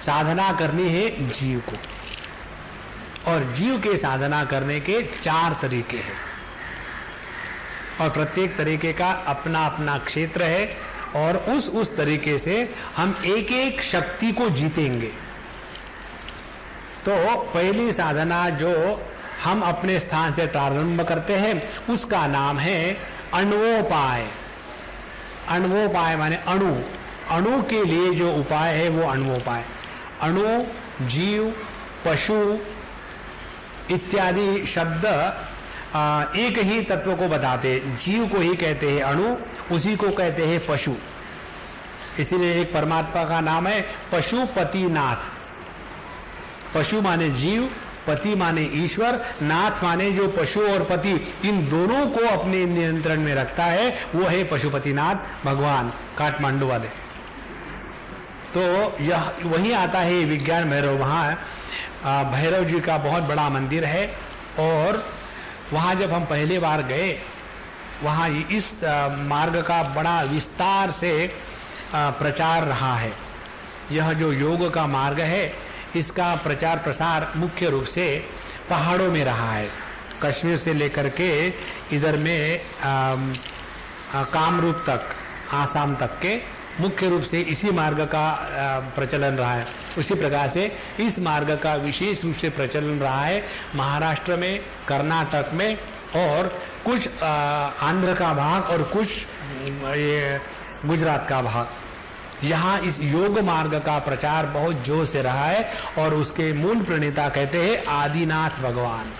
साधना करनी है जीव को। और जीव के साधना करने के 4 तरीके हैं और प्रत्येक तरीके का अपना अपना क्षेत्र है और उस तरीके से हम एक एक शक्ति को जीतेंगे। तो पहली साधना जो हम अपने स्थान से प्रारंभ करते हैं उसका नाम है अण्वोपाय। अण्वोपाय माने अणु, अणु के लिए जो उपाय है वो अण्वोपाय। अणु, जीव, पशु इत्यादि शब्द एक ही तत्व को बताते। जीव को ही कहते हैं अणु, उसी को कहते हैं पशु। इसीलिए एक परमात्मा का नाम है पशुपतिनाथ। पशु माने जीव, पति माने ईश्वर, नाथ माने जो पशु और पति इन दोनों को अपने नियंत्रण में रखता है, वो है पशुपतिनाथ भगवान काठमांडू वाले। तो यह वही आता है विज्ञान भैरव। वहां भैरव जी का बहुत बड़ा मंदिर है और वहां जब हम पहली बार गए, वहां इस मार्ग का बड़ा विस्तार से प्रचार रहा है। यह जो योग का मार्ग है, इसका प्रचार प्रसार मुख्य रूप से पहाड़ों में रहा है। कश्मीर से लेकर के इधर में कामरूप तक, आसाम तक के मुख्य रूप से इसी मार्ग का प्रचलन रहा है। उसी प्रकार से इस मार्ग का विशेष रूप से प्रचलन रहा है महाराष्ट्र में, कर्नाटक में और कुछ आंध्र का भाग और कुछ ये गुजरात का भाग। यहाँ इस योग मार्ग का प्रचार बहुत जोर से रहा है और उसके मूल प्रणेता कहते हैं आदिनाथ भगवान,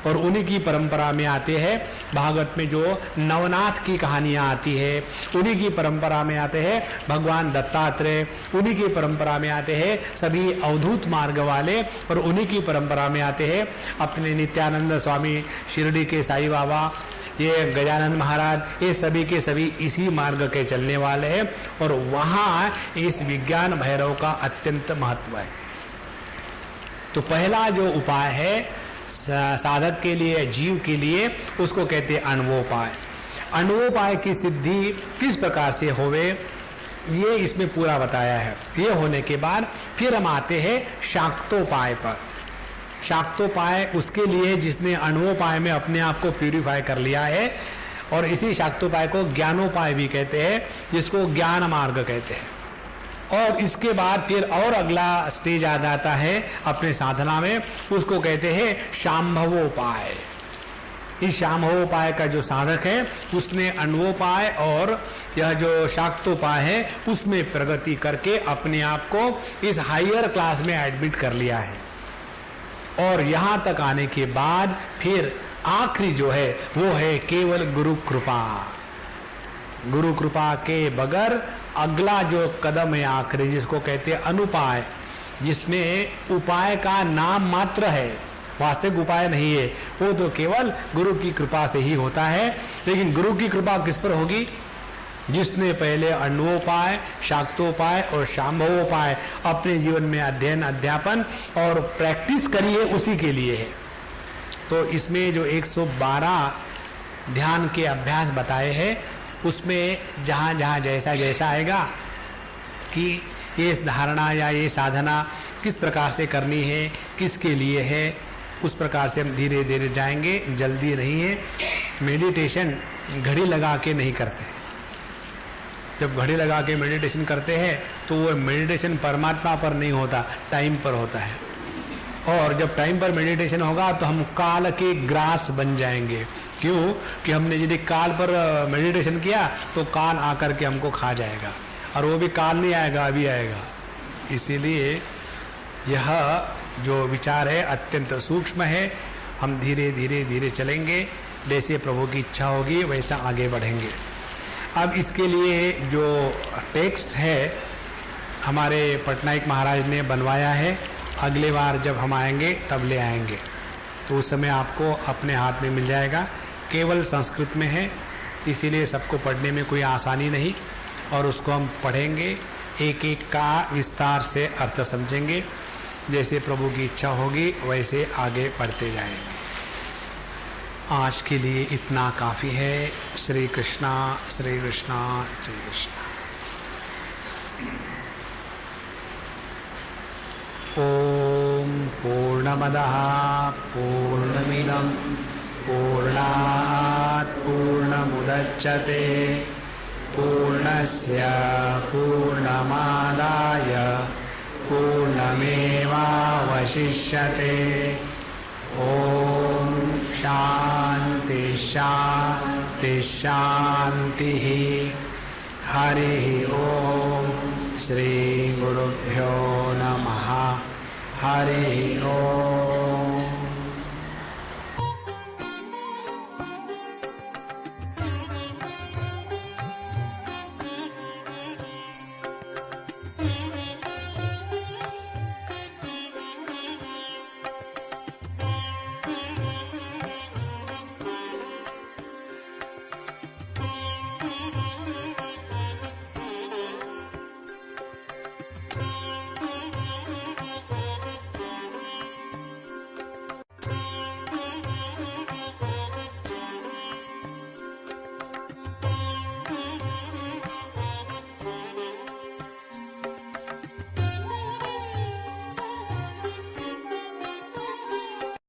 और उन्हीं की परंपरा में आते हैं भागवत में जो नवनाथ की कहानियां आती है, उन्हीं की परंपरा में आते हैं भगवान दत्तात्रेय, उन्हीं की परंपरा में आते हैं सभी अवधूत मार्ग वाले, और उन्हीं की परंपरा में आते हैं अपने नित्यानंद स्वामी, शिरडी के साईं बाबा, ये गजानन महाराज, ये सभी के सभी इसी मार्ग के चलने वाले हैं। और वहां इस विज्ञान भैरव का अत्यंत महत्व है। तो पहला जो उपाय है साधक के लिए, जीव के लिए, उसको कहते हैं अण्वोपाय। अण्वोपाय की सिद्धि किस प्रकार से होवे, ये इसमें पूरा बताया है। ये होने के बाद फिर हम आते हैं शाक्तोपाय पर। शाक्तोपाय उसके लिए जिसने अण्वोपाय में अपने आप को प्यूरिफाई कर लिया है, और इसी शाक्तोपाय को ज्ञानोपाय भी कहते हैं, जिसको ज्ञान मार्ग कहते हैं। और इसके बाद फिर और अगला स्टेज आ जाता है अपने साधना में, उसको कहते हैं शांभवोपाय। इस शांभवोपाय का जो साधक है उसने अण्वोपाय और यह जो शाक्तोपाय है उसमें प्रगति करके अपने आप को इस हायर क्लास में एडमिट कर लिया है। और यहां तक आने के बाद फिर आखिरी जो है वो है केवल गुरु कृपा। गुरु कृपा के बगैर अगला जो कदम है आखिरी, जिसको कहते हैं अनुपाय, जिसमें उपाय का नाम मात्र है, वास्तविक उपाय नहीं है, वो तो केवल गुरु की कृपा से ही होता है। लेकिन गुरु की कृपा किस पर होगी? जिसने पहले अण्वोपाय, शाक्तोपाय और शांभवोपाय अपने जीवन में अध्ययन, अध्यापन और प्रैक्टिस करी है, उसी के लिए है। तो इसमें जो 112 ध्यान के अभ्यास बताए हैं, उसमें जहां जहां जैसा जैसा आएगा कि ये धारणा या ये साधना किस प्रकार से करनी है, किसके लिए है, उस प्रकार से हम धीरे धीरे जाएंगे, जल्दी नहीं है। मेडिटेशन घड़ी लगा के नहीं करते। जब घड़ी लगा के मेडिटेशन करते हैं तो वो मेडिटेशन परमात्मा पर नहीं होता, टाइम पर होता है। और जब टाइम पर मेडिटेशन होगा तो हम काल के ग्रास बन जाएंगे। क्यों? कि हमने यदि काल पर मेडिटेशन किया तो काल आकर के हमको खा जाएगा, और वो भी काल नहीं आएगा, अभी आएगा। इसीलिए यह जो विचार है अत्यंत सूक्ष्म है। हम धीरे धीरे धीरे चलेंगे, जैसे प्रभु की इच्छा होगी वैसा आगे बढ़ेंगे। अब इसके लिए जो टेक्स्ट है हमारे पटनायक महाराज ने बनवाया है, अगले बार जब हम आएंगे तब ले आएंगे, तो उस समय आपको अपने हाथ में मिल जाएगा। केवल संस्कृत में है, इसीलिए सबको पढ़ने में कोई आसानी नहीं, और उसको हम पढ़ेंगे, एक एक का विस्तार से अर्थ समझेंगे। जैसे प्रभु की इच्छा होगी वैसे आगे बढ़ते जाएंगे। आज के लिए इतना काफी है। श्री कृष्णा श्री कृष्णा श्री कृष्णा। ओम पूर्णमदः पूर्णमिदं पूर्णात् पूर्णमुदच्यते पूर्णस्य पूर्णमादाय पूर्णमेवावशिष्यते। ओम शांति शांति शांतिः। हरि ओम। श्री गुरुभ्यो नमः। हरि ओम।